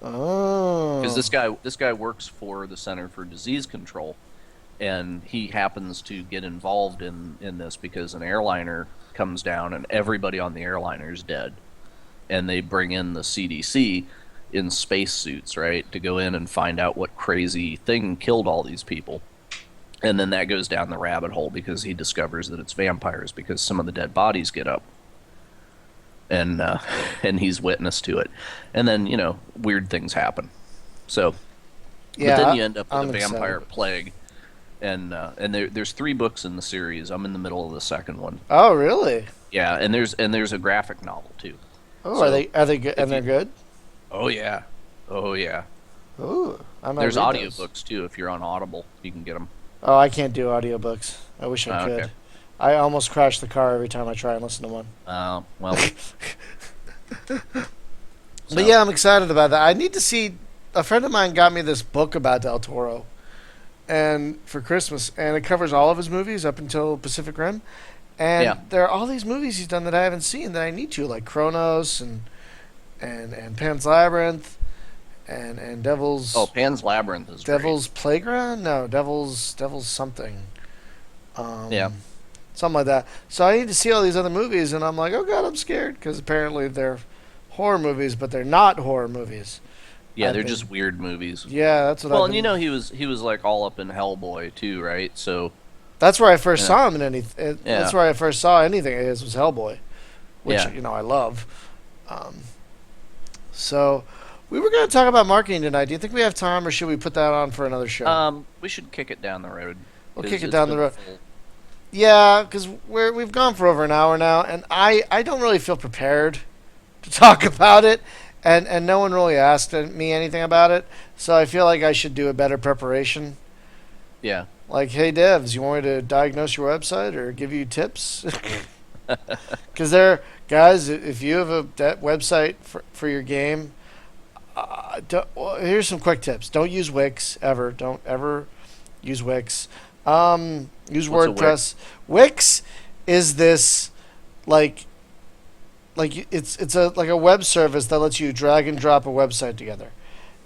Oh. Because this guy works for the Center for Disease Control, and he happens to get involved in this because an airliner comes down and everybody on the airliner is dead, and they bring in the CDC in spacesuits, right, to go in and find out what crazy thing killed all these people. And then that goes down the rabbit hole because he discovers that it's vampires because some of the dead bodies get up. And and he's witness to it. And then, weird things happen. So, Yeah, but then you end up with I'm a vampire excited. plague. And there's 3 books in the series. I'm in the middle of the second one. Oh, really? Yeah, and there's a graphic novel too. Oh, So, are they good? And they're good? Oh yeah. Oh yeah. Ooh, I might There's read audiobooks those. too if you're on Audible. You can get them. Oh, I can't do audiobooks. I wish I Oh, could. okay. I almost crash the car every time I try and listen to one. Well. But yeah, I'm excited about that. I need to see. A friend of mine got me this book about Del Toro, and for Christmas, and it covers all of his movies up until Pacific Rim. And Yeah. there are all these movies he's done that I haven't seen that I need to, like Kronos and Pan's Labyrinth and Devil's Oh, Pan's Labyrinth is great. Devil's Playground. No, Devil's something. Yeah. something like that. So I need to see all these other movies, and I'm like, oh god, I'm scared because apparently they're horror movies, but they're not horror movies. Yeah, I've they're been, just weird movies. yeah, that's what Well, I've and been. he was like all up in Hellboy too, right? So That's where I first yeah, saw him in any. That's yeah, where I first saw anything of his was Hellboy, which yeah. I love. Um, so we were going to talk about marketing tonight. Do you think we have time, or should we put that on for another show? We should kick it down the road We'll kick because it it's down the been road. full. Yeah, because we've gone for over an hour now, and I don't really feel prepared to talk about it, and no one really asked me anything about it, so I feel like I should do a better preparation. Yeah. Like, hey devs, you want me to diagnose your website or give you tips? Because guys, if you have a website for your game, well, here's some quick tips. Don't use Wix ever. Don't ever use Wix. Use What's a Wix? WordPress. Wix is this like it's a like a web service that lets you drag and drop a website together,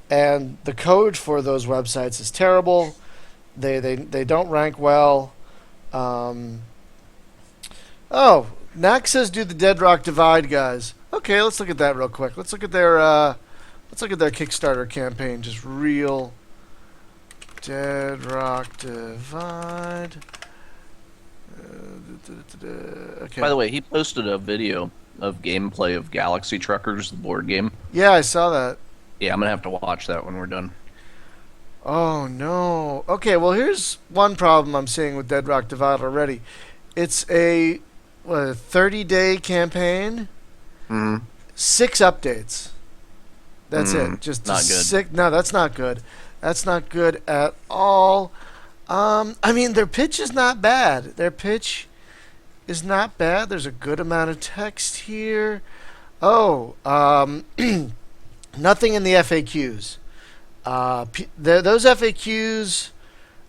and the code for those websites is terrible. They don't rank well. Um, oh, Knack says do the Dead Rock Divide, guys. Okay, let's look at that real quick. Let's look at their Kickstarter campaign. Just real Dead Rock Divide. Okay. By the way, he posted a video of gameplay of Galaxy Truckers, the board game. Yeah, I saw that. Yeah, I'm gonna have to watch that when we're done. Oh no. Okay, well here's one problem I'm seeing with Dead Rock Divide already. It's a 30-day campaign, Hmm. 6 updates. That's Mm, it. Just not good. 6. No, that's not good. That's not good at all. I mean, their pitch is not bad. Their pitch is not bad. There's a good amount of text here. Oh, nothing in the FAQs. Those FAQs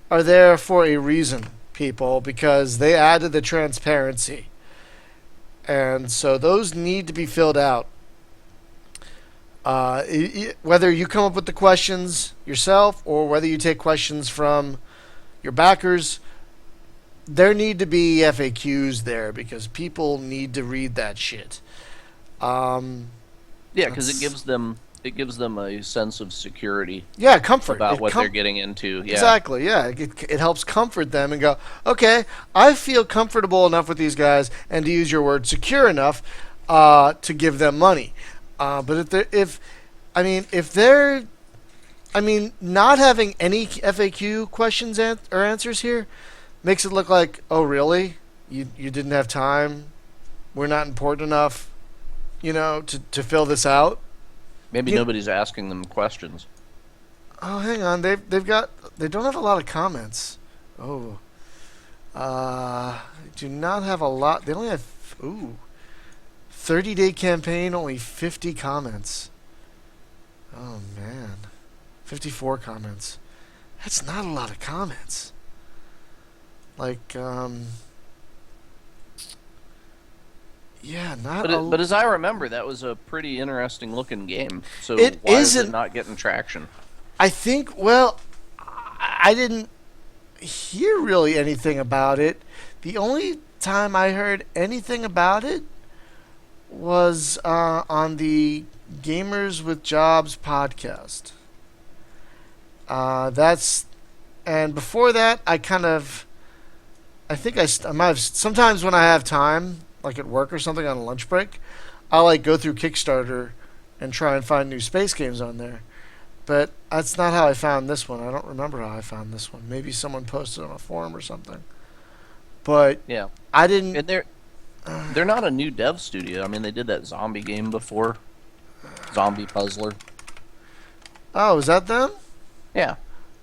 are there for a reason, people, because they added the transparency. And so those need to be filled out. Whether you come up with the questions yourself or whether you take questions from your backers, there need to be FAQs there because people need to read that shit. Um, Yeah, because it gives them a sense of security yeah, comfort. about what they're getting into. Yeah, Exactly, yeah. It helps comfort them and go, okay, I feel comfortable enough with these guys, and to use your word, secure enough to give them money. But not having any FAQ questions or answers here makes it look like, oh, really? You didn't have time? We're not important enough, to fill this out? maybe You- nobody's asking them questions. Oh, hang on. They don't have a lot of comments. Oh. Do not have a lot. They only have 30-day campaign, only 50 comments. Oh man. 54 comments. That's not a lot of comments. Like yeah, not But as I remember, that was a pretty interesting looking game. So It why is isn't- it not getting traction? I think, well, I didn't hear really anything about it. The only time I heard anything about it was on the Gamers with Jobs podcast. And before that, I think I might have, sometimes when I have time, like at work or something on a lunch break, I'll like go through Kickstarter and try and find new space games on there. But that's not how I found this one. I don't remember how I found this one. Maybe someone posted on a forum or something. But Yeah, I didn't. and they're not a new dev studio. I mean, they did that zombie game before, Zombie Puzzler. Oh, is that them? Yeah,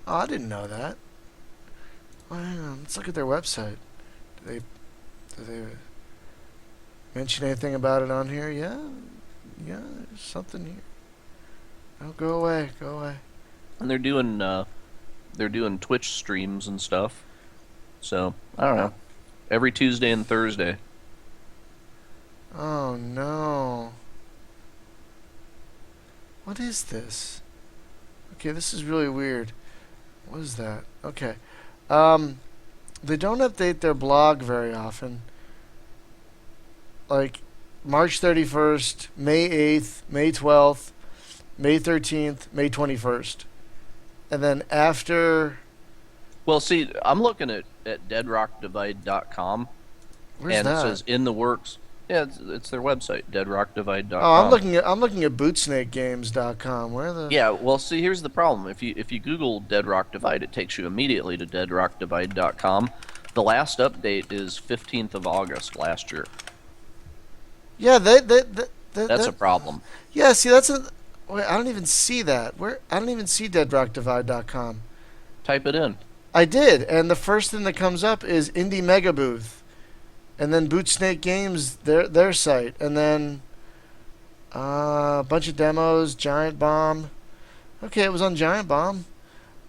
Oh, I didn't know that. Well, hang on. Let's look at their website. Do they mention anything about it on here? Yeah, there's something here. Oh, go away, go away. and they're doing Twitch streams and stuff. So I don't know, every Tuesday and Thursday. Oh no. What is this? Okay, this is really weird. What is that? Okay. They don't update their blog very often. Like March 31st, May 8th, May 12th, May 13th, May 21st. And then after... Well, see, I'm looking at deadrockdivide.com, Where's and that? it says in the works. Yeah, it's their website, deadrockdivide.com. Oh, I'm looking at bootsnakegames.com. Where the... Yeah, well, see, here's the problem. If you Google Dead Rock Divide, it takes you immediately to deadrockdivide.com. The last update is 15th of August last year. Yeah, That's a problem. Yeah, see, that's a... Wait, I don't even see that. I don't even see deadrockdivide.com. Type it in. I did, and the first thing that comes up is Indie Mega Booth. And then Bootsnake Games, their site. And then a bunch of demos, Giant Bomb. Okay, it was on Giant Bomb.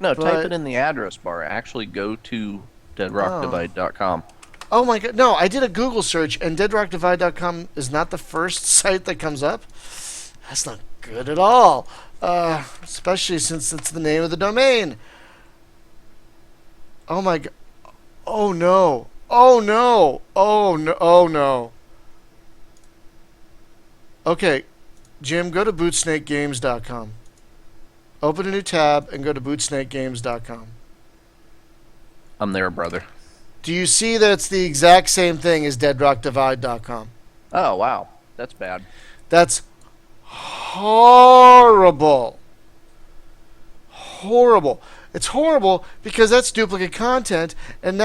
No, but... type it in the address bar. Actually go to deadrockdivide.com. Oh my god, no, I did a Google search, and deadrockdivide.com is not the first site that comes up. That's not good at all. Especially since it's the name of the domain. Oh my god. Oh no. Oh no. Oh no. Oh no. Okay, Jim, go to bootsnakegames.com. Open a new tab and go to bootsnakegames.com. I'm there, brother. Do you see that it's the exact same thing as deadrockdivide.com? Oh, wow. That's bad. That's horrible. Horrible. It's horrible because that's duplicate content, and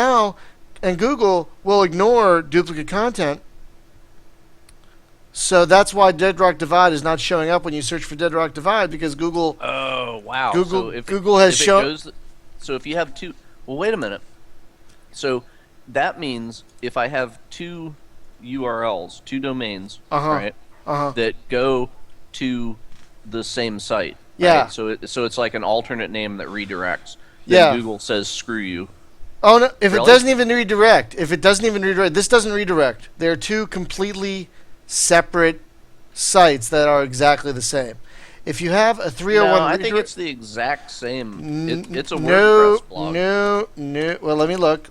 Google will ignore duplicate content. So that's why Dead Rock Divide is not showing up when you search for Dead Rock Divide, because Google... Oh, wow. Google has shown... So if you have two... Well, wait a minute. So that means if I have two URLs, two domains, right, that go to the same site. Yeah. Right? So it's like an alternate name that redirects. Yeah. Then Google says, screw you. Oh, no. If Really? it doesn't even redirect. This doesn't redirect. They're two completely separate sites that are exactly the same. If you have a 301... No, I think it's the exact same. It's a WordPress blog. No. Well, let me look.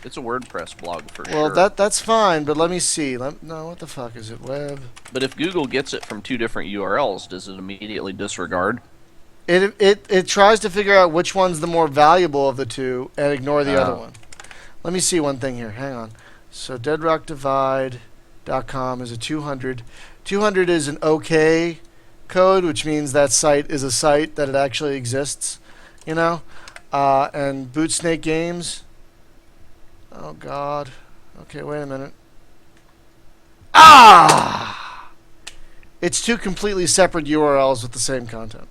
It's a WordPress blog for Well, sure. that's fine, but let me see. No, what the fuck is it? Web. But if Google gets it from two different URLs, does it immediately disregard? It tries to figure out which one's the more valuable of the two and ignore the other one. Let me see one thing here. Hang on. So deadrockdivide.com is a 200. 200 is an OK code, which means that site is a site that it actually exists, you know. And Bootsnake Games. Oh God. Okay, wait a minute. It's two completely separate URLs with the same content.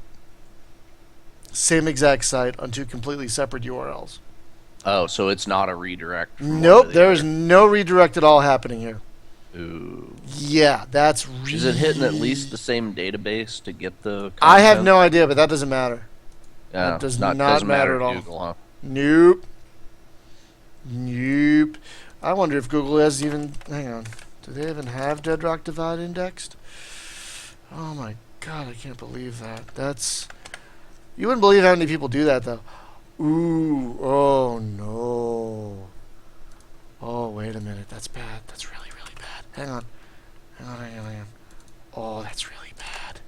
Same exact site on two completely separate URLs. Oh, so it's not a redirect. Nope, there's no redirect at all happening here. Ooh. Yeah, that's Is it hitting at least the same database to get the content? I have no idea, but that doesn't matter. Yeah, That does doesn't matter at all. Google, huh? Nope. I wonder if Google has even... Hang on. Do they even have Dead Rock Divide indexed? Oh my God, I can't believe that. That's... You wouldn't believe how many people do that, though. Ooh, oh no. Oh, wait a minute. That's bad. That's really, really bad. Hang on. Oh, that's really bad.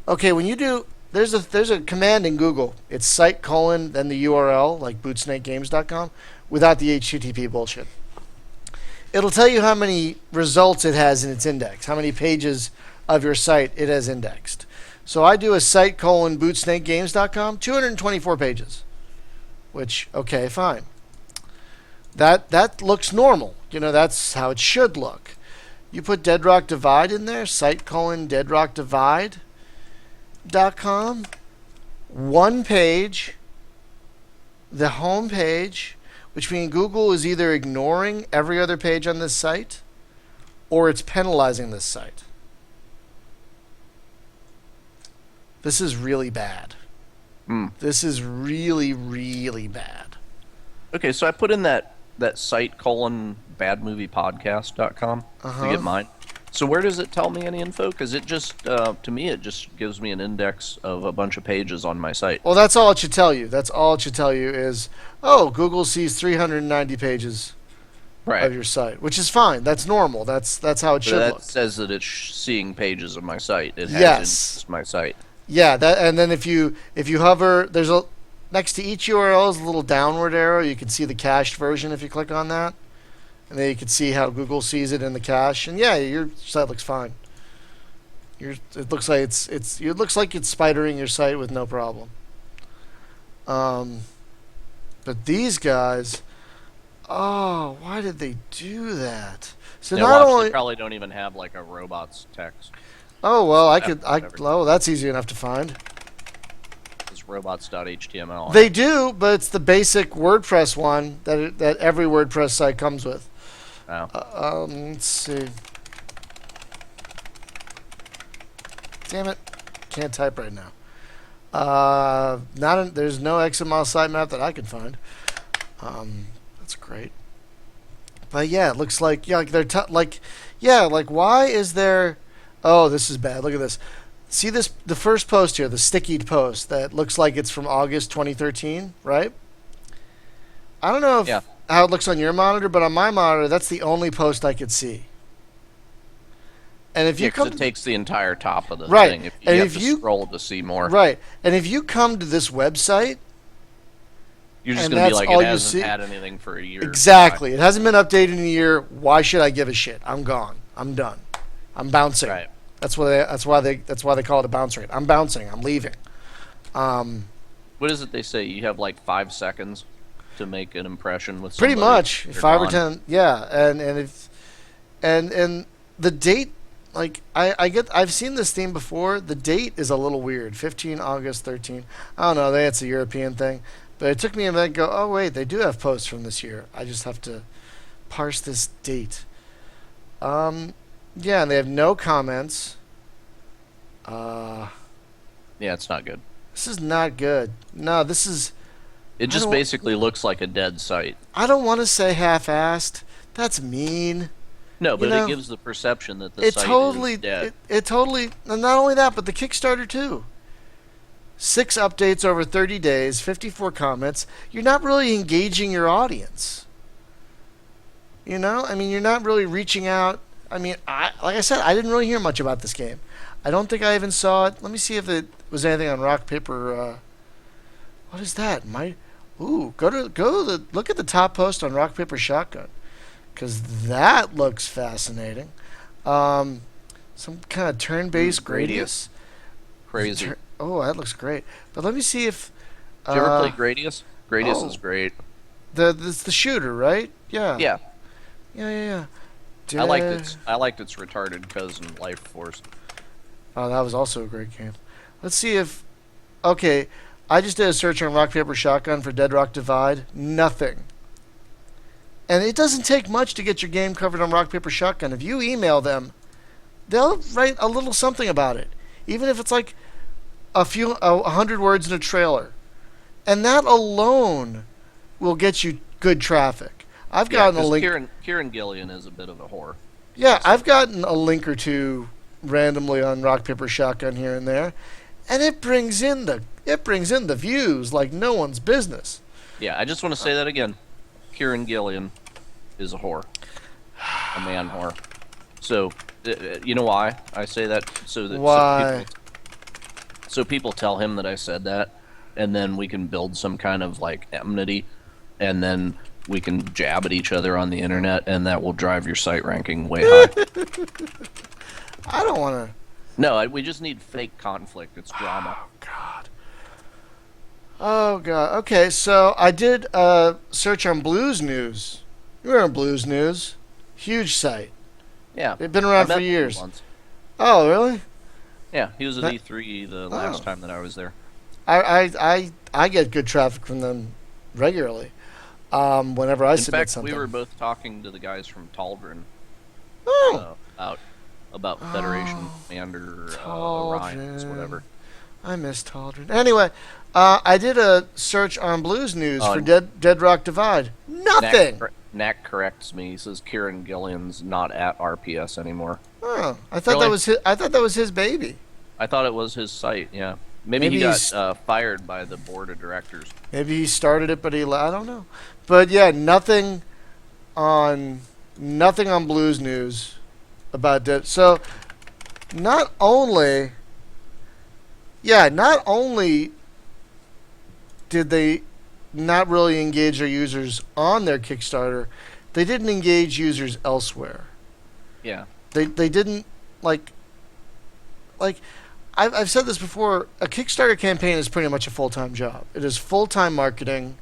Okay, when you do... There's a command in Google. It's site : then the URL, like bootsnakegames.com, without the HTTP bullshit. It'll tell you how many results it has in its index, how many pages of your site it has indexed. So I do a site : bootsnakegames.com, 224 pages. Which, okay, fine. That looks normal. You know, that's how it should look. You put Dead Rock Divide in there, site : deadrockdivide.com, one page, the home page, which means Google is either ignoring every other page on this site or it's penalizing this site. This is really bad. This is really, really bad. Okay, so I put in that site : badmoviepodcast.com to get mine. So where does it tell me any info? Because it just, to me, it just gives me an index of a bunch of pages on my site. Well, that's all it should tell you. That's all it should tell you is, oh, Google sees 390 pages of Right. your site, which is fine. That's normal. That's how it But should that look. says that it's seeing pages of my site. It has Yes. indexed my site. Yeah, that and then if you hover, there's a next to each URL is a little downward arrow. You can see the cached version if you click on that, and then you can see how Google sees it in the cache. And yeah, your site looks fine. It looks like it looks like it's spidering your site with no problem. Um, but these guys, oh, why did they do that? So Yeah, not watch, only they probably don't even have like a robots text. oh well, Whatever. oh that's easy enough to find. It's robots.html. They do, but it's the basic WordPress one that every WordPress site comes with. Oh. Let's see. Damn it, can't type right now. There's no XML sitemap that I can find. That's great. But yeah, it looks like like they're like why is there? Oh, this is bad. Look at this. See this the first post here, the stickied post that looks like it's from August 2013, right? I don't know if Yeah. how it looks on your monitor, but on my monitor, that's the only post I could see. And if you Yeah, 'cause come it takes the entire top of the Right. thing. If And you if have to you- scroll to see more. right, and if you come to this website, You're just and going to be that's like, all it you hasn't see? had anything for a year. exactly, it hasn't been updated in a year. Why should I give a shit? I'm gone. I'm done. I'm bouncing. Right. That's why they call it a bounce rate. I'm bouncing. I'm leaving. Um, What is it they say? You have like 5 seconds to make an impression with pretty somebody. much You're 5 or 10. gone. Yeah, and if and the date. Like I've seen this theme before. The date is a little weird. 15 August 13. I don't know. It's a European thing, but it took me a minute to go. Oh wait, they do have posts from this year. I just have to parse this date. Yeah, and they have no comments. Yeah, it's not good. This is not good. No, this is. It just don't- basically looks like a dead site. I don't want to say half-assed. That's mean. No, but know, it gives the perception that the It site totally. is dead. It totally. And not only that, but the Kickstarter too. 6 updates over 30 days, 54 comments. You're not really engaging your audience. You know, I mean, you're not really reaching out. I mean, like I said, I didn't really hear much about this game. I don't think I even saw it. Let me see if it was anything on Rock Paper. What is that? Go to the look at the top post on Rock Paper Shotgun, because that looks fascinating. Some kind of turn-based Gradius. Crazy. Oh, that looks great. But let me see if Did you ever play Gradius? Gradius oh. is great. the shooter, right? Yeah. Yeah, Yeah. I liked its retarded cousin, Life Force. Oh, that was also a great game. Let's see if. Okay, I just did a search on Rock Paper Shotgun for Dead Rock Divide. Nothing. And it doesn't take much to get your game covered on Rock Paper Shotgun. If you email them, they'll write a little something about it, even if it's like a 100 words in a trailer, and that alone will get you good traffic. I've gotten a link. Kieran Gillian is a bit of a whore. Yeah, I've gotten a link or two randomly on Rock Paper Shotgun here and there, and it brings in the views like no one's business. Yeah, I just want to say that again. Kieran Gillian is a whore, a man whore. So, you know why I say that? Why? So people tell him that I said that, and then we can build some kind of like enmity, and then we can jab at each other on the internet, and that will drive your site ranking way high. I don't want to. No, we just need fake conflict. It's drama. God. Oh God. Okay, so I did a search on Blues News. You were on Blues News, huge site. Yeah, They've been I around met for him years. once. Oh, really? Yeah, he was at That- E3 the last Oh. time that I was there. I get good traffic from them regularly. Whenever I In submit fact, something. we were both talking to the guys from Taldrin Oh, about Federation Commander Orions, Taldrin. whatever. I miss Taldrin. Anyway, I did a search on Blues News Oh, for and- Dead Rock Divide. Nothing. Knack corrects me. He says Kieran Gillian's not at RPS anymore. Oh, I thought that Really? was his. I thought that was his baby. I thought it was his site. Yeah, maybe he Maybe got he's fired by the board of directors. maybe he started it, but I don't know. But yeah, on nothing on Blues News about that. So not only, not only did they not really engage their users on their Kickstarter, they didn't engage users elsewhere. Yeah. They didn't like like I've said this before. A Kickstarter campaign is pretty much a full time job. It is full time marketing,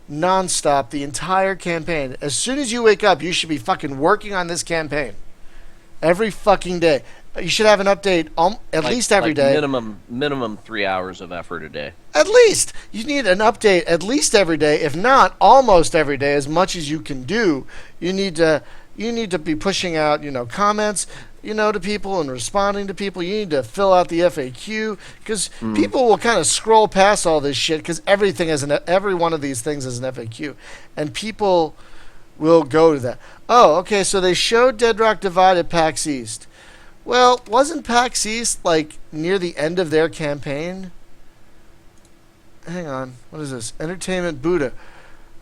nonstop, the entire campaign. As soon as you wake up, you should be fucking working on this campaign every fucking day. You should have an update at least every day. Minimum 3 hours of effort a day. At least you need an update at least every day, if not almost every day, as much as you can do. You need to be pushing out, comments, to people and responding to people. You need to fill out the FAQ because people will kind of scroll past all this shit because every one of these things is an FAQ, and people will go to that. Oh, okay, so they showed Dead Rock Divide at PAX East. Well, wasn't PAX East like near the end of their campaign? Hang on, what is this? Entertainment Buddha.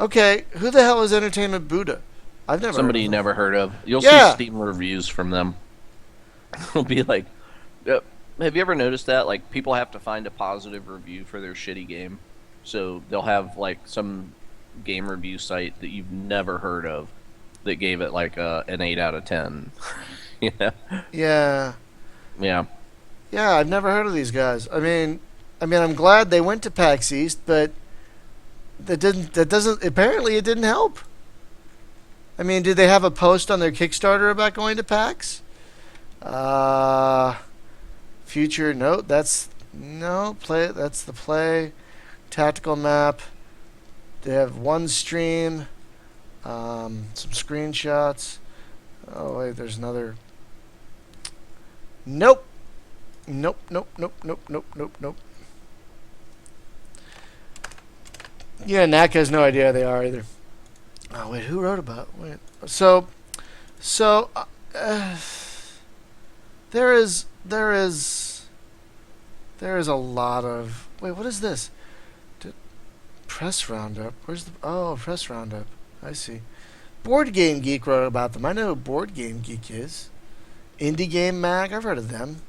Okay, who the hell is Entertainment Buddha? I've never Somebody heard you of them. never heard of. You'll Yeah. see Steam reviews from them. It'll be like, have you ever noticed that? Like, people have to find a positive review for their shitty game. So they'll have, like, some game review site that you've never heard of that gave it, like, an 8 out of 10. Yeah. Yeah. Yeah. Yeah, I've never heard of these guys. I'm glad they went to PAX East, but apparently it didn't help. I mean, did they have a post on their Kickstarter about going to PAX? Future note, that's the play. Tactical map. They have one stream, some screenshots. Oh wait, there's another. Nope. Nope. Yeah, Naka has no idea who they are either. Oh wait, who wrote about? Wait, so there is a lot of. Wait, what is this? Press roundup. Where's the? Oh, press roundup. I see. Board Game Geek wrote about them. I know who Board Game Geek is. Indie Game Mag. I've heard of them.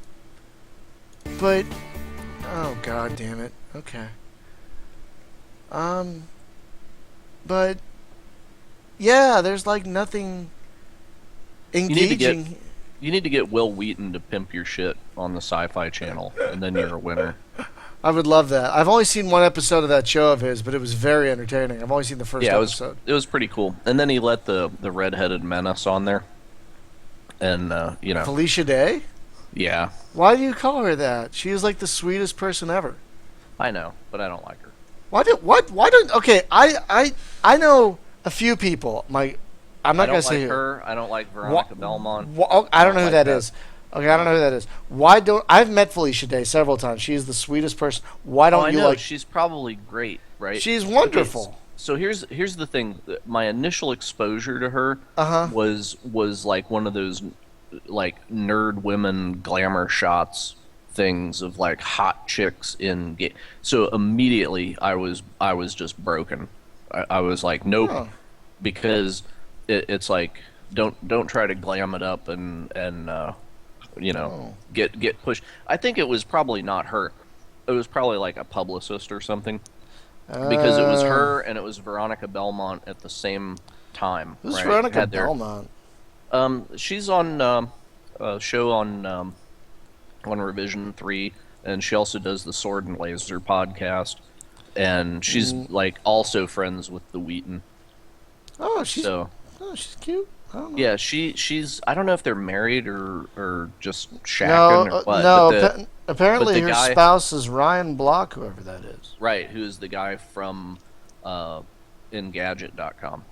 But oh god damn it. Okay. But yeah, there's like nothing engaging. You need to get Will Wheaton to pimp your shit on the Sci-Fi Channel, and then you're a winner. I would love that. I've only seen one episode of that show of his, but it was very entertaining. I've only seen the first episode. It was pretty cool. And then he let the redheaded menace on there, and Felicia Day? Yeah, Why do you call her that? She is like the sweetest person ever. I know, but I don't like her. Why don't? Okay, I know a few people. I'm not gonna say her. I don't like Veronica Belmont. I don't know who like that that. is. Okay, I don't know who that is. I've met Felicia Day several times. She is the sweetest person. Why don't I you know, like? she's probably great, right? She's wonderful. Okay, so here's the thing. My initial exposure to her was like one of those like nerd women glamour shots things of like hot chicks in game. So immediately I was just broken. I was like, nope, because it's like don't try to glam it up and get pushed. I think it was probably not her. It was probably like a publicist or something, because it was her and it was Veronica Belmont at the same time. Who's right? Veronica Belmont? She's on a show on Revision 3, and she also does the Sword and Laser podcast, and she's like also friends with the Wheaton. Oh, she's cute. I don't know. Yeah, she's. I don't know if they're married or just shacking or what. No. Apparently, her spouse is Ryan Block, whoever that is. Right, who's the guy from Engadget.com.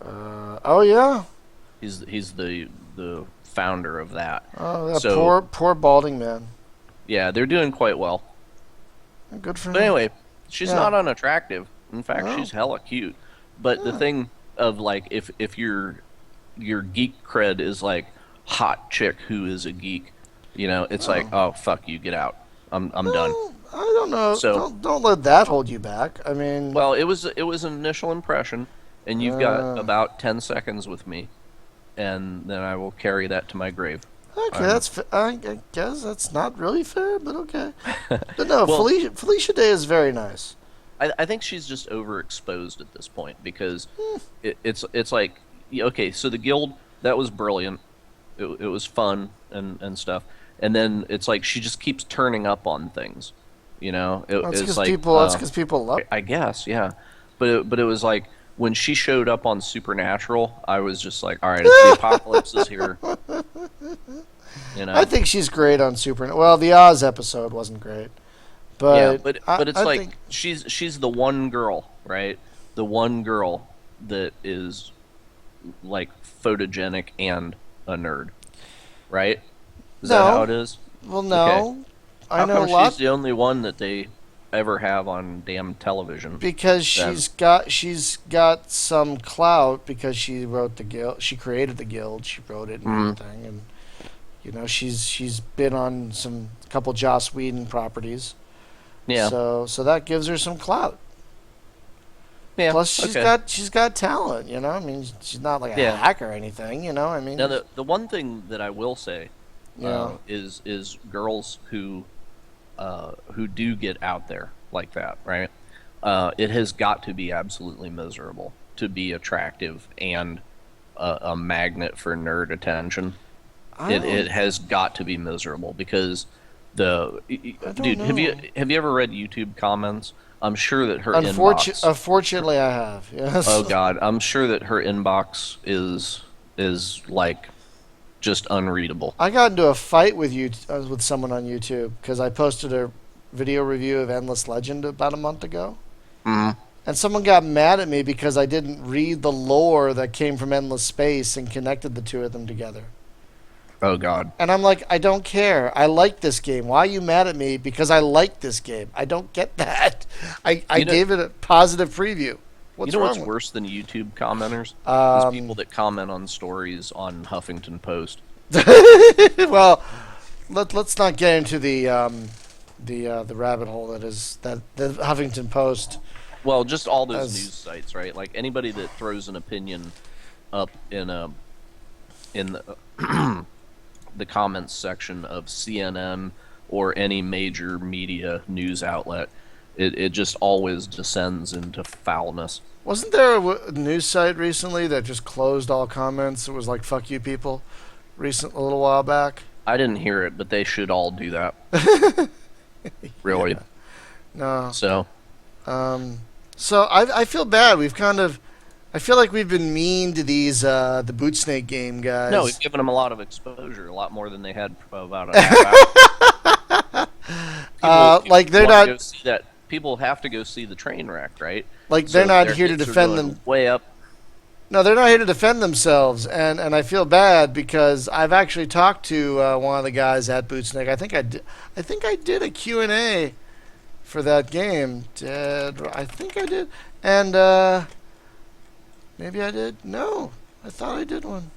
Oh yeah. He's the founder of that. Oh, that poor balding man. Yeah, they're doing quite well. Good for him. But anyway, she's not unattractive. In fact, she's hella cute. But the thing of like, if your geek cred is like, hot chick who is a geek. It's like, Oh. oh fuck you, get out. I'm done. Well, I don't know. So, Don't let that hold you back. I mean, well, it was an initial impression, and you've got uh, about 10 seconds with me, and then I will carry that to my grave. okay, I'm I guess that's not really fair, but okay. But no, well. Felicia Day is very nice. I think she's just overexposed at this point because Hmm. it's like, okay, so the guild, that was brilliant. It was fun and stuff, and then it's like she just keeps turning up on things. That's It's because like, people love. I guess, yeah, but it was like when she showed up on Supernatural, I was just like, all right, it's the apocalypse is here. You I know, think she's great on Super. Well, the Oz episode wasn't great, yeah, but but it's I like think she's the one girl, right? The one girl that is like photogenic and a nerd, right? Is that how no. it is? Well, Okay. no. I How know a come she's lot the only one that they ever have on damn television? because Then, she's got some clout because she wrote the guild. She created the guild. She wrote it and mm, everything, and she's been on some couple Joss Whedon properties. yeah, So that gives her some clout. yeah, Plus, okay, she's got talent. I mean, she's not like a yeah. hack or anything. I mean, Now the one thing that I will say you know, is girls who do get out there like that, right? It has got to be absolutely miserable to be attractive and a magnet for nerd attention. I It don't, has got to be miserable because I don't dude, have you know. have you ever read YouTube comments? I'm sure that her inbox. Unfortunately, I have. Yes. Oh God, I'm sure that her inbox is like just unreadable. I got into a fight with someone on YouTube because I posted a video review of Endless Legend about a month ago, Mm. and someone got mad at me because I didn't read the lore that came from Endless Space and connected the two of them together. Oh God. And I'm like, I don't care. I like this game. Why are you mad at me? Because I like this game. I don't get that. I You know, gave it a positive preview. you What's know what's wrong with worse than YouTube commenters is people um, that comment on stories on Huffington Post. well, let's not get into the rabbit hole that is that the Huffington Post Well, just all those has. news sites, right? Like anybody that throws an opinion up in the comments section of CNN or any major media news outlet, it just always descends into foulness. Wasn't there a news site recently that just closed all comments? It was like "fuck you, people." A little while back. I didn't hear it, but they should all do that. Really. Yeah. No. So, So I feel bad. I feel like we've been mean to these the Boot Snake game no, we've guys. given them a lot of exposure, a lot more than they had for about a half hour. Like they're Want to go not see that. People have to go see the train wreck, right? like they're So not their here to hits are defend going them. way up. No, they're not here to defend themselves, and I feel bad because I've actually talked to one of the guys at Bootsnake. I think I did a Q&A for that game. I think I did, and maybe I did. No, I thought I did one,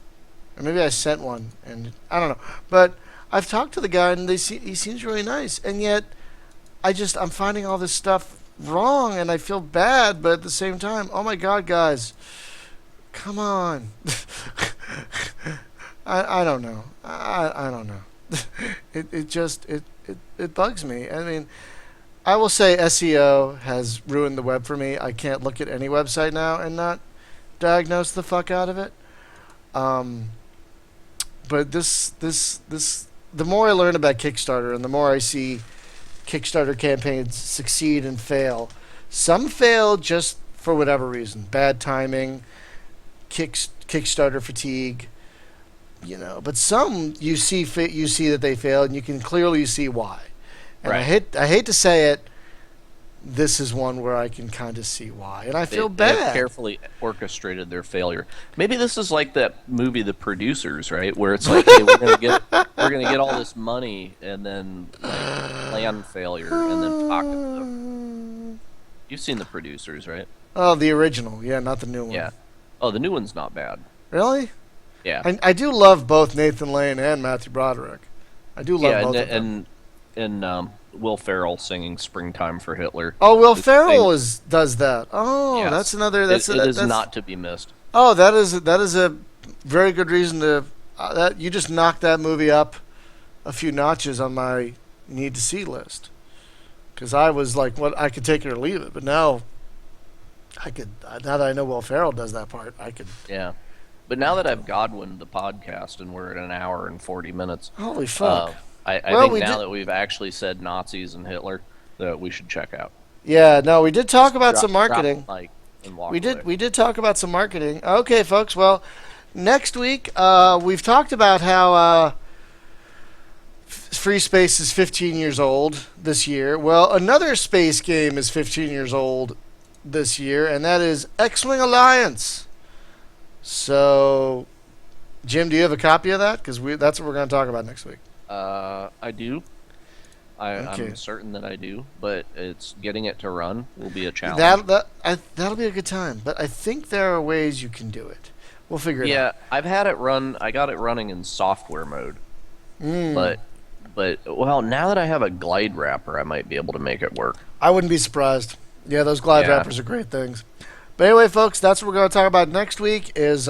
or maybe I sent one, and I don't know. But I've talked to the guy, and he seems really nice, and yet I'm finding all this stuff wrong, and I feel bad, but at the same time, oh my God, guys. Come on. I don't know. I don't know. It bugs me. I mean, I will say SEO has ruined the web for me. I can't look at any website now and not diagnose the fuck out of it. Um, but the more I learn about Kickstarter and the more I see Kickstarter campaigns succeed and fail, some fail just for whatever reason, bad timing, Kickstarter fatigue, But some you see that they failed, and you can clearly see why. And Right. I hate to say it. This is one where I can kind of see why, and I feel They have bad. carefully orchestrated their failure. Maybe this is like that movie, The Producers, right? Where it's like, hey, we're gonna get all this money, and then like plan failure, and then pocket the. You've seen The Producers, right? Oh, the original, yeah, not the new one. Yeah. Oh, the new one's not bad. Really? Yeah. I do love both Nathan Lane and Matthew Broderick. I do love Yeah, both of them. and Will Ferrell singing "Springtime for Hitler." Oh, Will This thing, Ferrell does that. Oh, that's yes, another. it is not to be missed. Oh, that is a very good reason to that you just knocked that movie up a few notches on my need to see list. Because I was like, what I could take it or leave it, but now I could. Now that I know Will Ferrell does that part, I could. Yeah, but now that I've Godwined the podcast and we're at an hour and 40 minutes, Holy fuck! I Well, think we now did. that we've actually said Nazis and Hitler, that we should check out. Yeah, no, we did talk about some Drop marketing. the mic and walk We away. did. We did talk about some marketing. Okay, folks. Well, next week we've talked about how Free Space is 15 years old this year. Well, another space game is 15 years old this year, and that is X-Wing Alliance. So, Jim, do you have a copy of that? Because that's what we're going to talk about next week. I do. Okay. I'm certain that I do, but it's getting it to run will be a challenge. That'll be a good time. But I think there are ways you can do it. We'll figure it Yeah, out. I've had it run. I got it running in software mode, Mm. but well, now that I have a glide wrapper, I might be able to make it work. I wouldn't be surprised. Yeah, those glide Yeah. wrappers are great things. But anyway, folks, that's what we're going to talk about next week is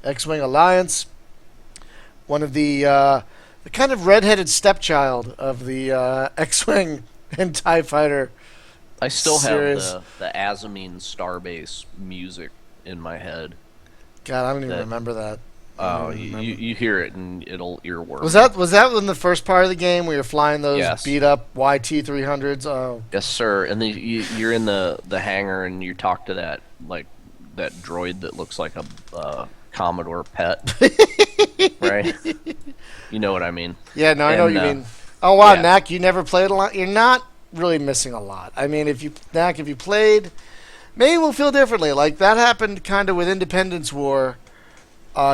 X-Wing Alliance, one of the kind of redheaded stepchild of the X-Wing and TIE Fighter I still series. have the Azamine Starbase music in my head. God, I don't even That- remember that. I Oh, don't even you, remember. you hear it and it'll earworm. Was that in the first part of the game where you're flying those Yes. beat up YT-300s? Oh, Yes, sir. And then you're in the hangar and you talk to that that droid that looks like a Commodore PET, right? You know what I mean? yeah, no, I know what And, you mean. Oh wow, yeah. Knack, you never played a lot. You're not really missing a lot. I mean, if you played, maybe we'll feel differently. Like that happened kind of with Independence War,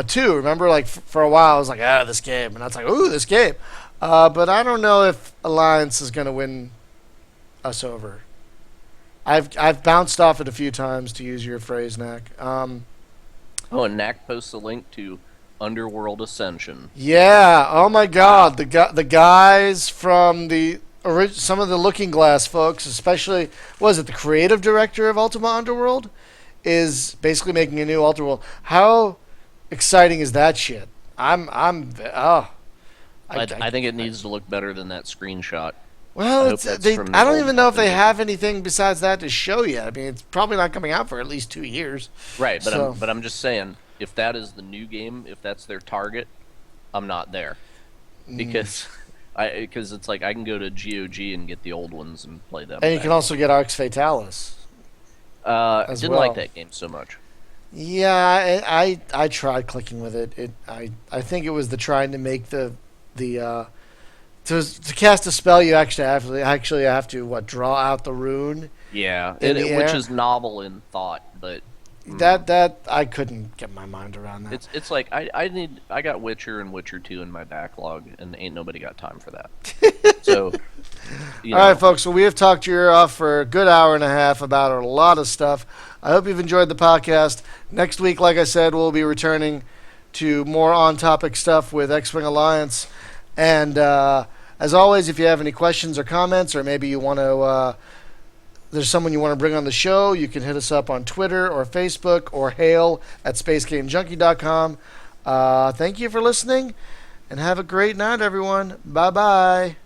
too. Remember, like for a while, I was like, this game, and I was like, ooh, this game. But I don't know if Alliance is going to win us over. I've bounced off it a few times, to use your phrase, Knack. Oh, and Knack posts a link to Underworld Ascension. Yeah. Oh my God, the guys from some of the Looking Glass folks, especially was it the creative director of Ultima Underworld, is basically making a new Underworld. How exciting is that shit? Oh. I think it needs to look better than that screenshot. Well, I hope that's from the I don't old even know if they version. have anything besides that to show yet. I mean, it's probably not coming out for at least 2 years. Right, but So- I'm just saying, if that is the new game, if that's their target, I'm not there Mm. because it's like I can go to GOG and get the old ones and play them. And you back. can also get Arx Fatalis. I as didn't well. like that game so much. Yeah, I tried clicking with it. I think it was the trying to make the to cast a spell you actually have to draw out the rune. Yeah, In the which air. is novel in thought, but That I couldn't get my mind around that. it's like I got Witcher and Witcher 2 in my backlog, and ain't nobody got time for that. So, you All know, right, folks. So we have talked your ear off for a good hour and a half about a lot of stuff. I hope you've enjoyed the podcast. Next week, like I said, we'll be returning to more on-topic stuff with X-Wing Alliance. And as always, if you have any questions or comments, or maybe you want to, there's someone you want to bring on the show, you can hit us up on Twitter or Facebook or hail at spacegamejunkie.com. Thank you for listening, and have a great night, everyone. Bye-bye.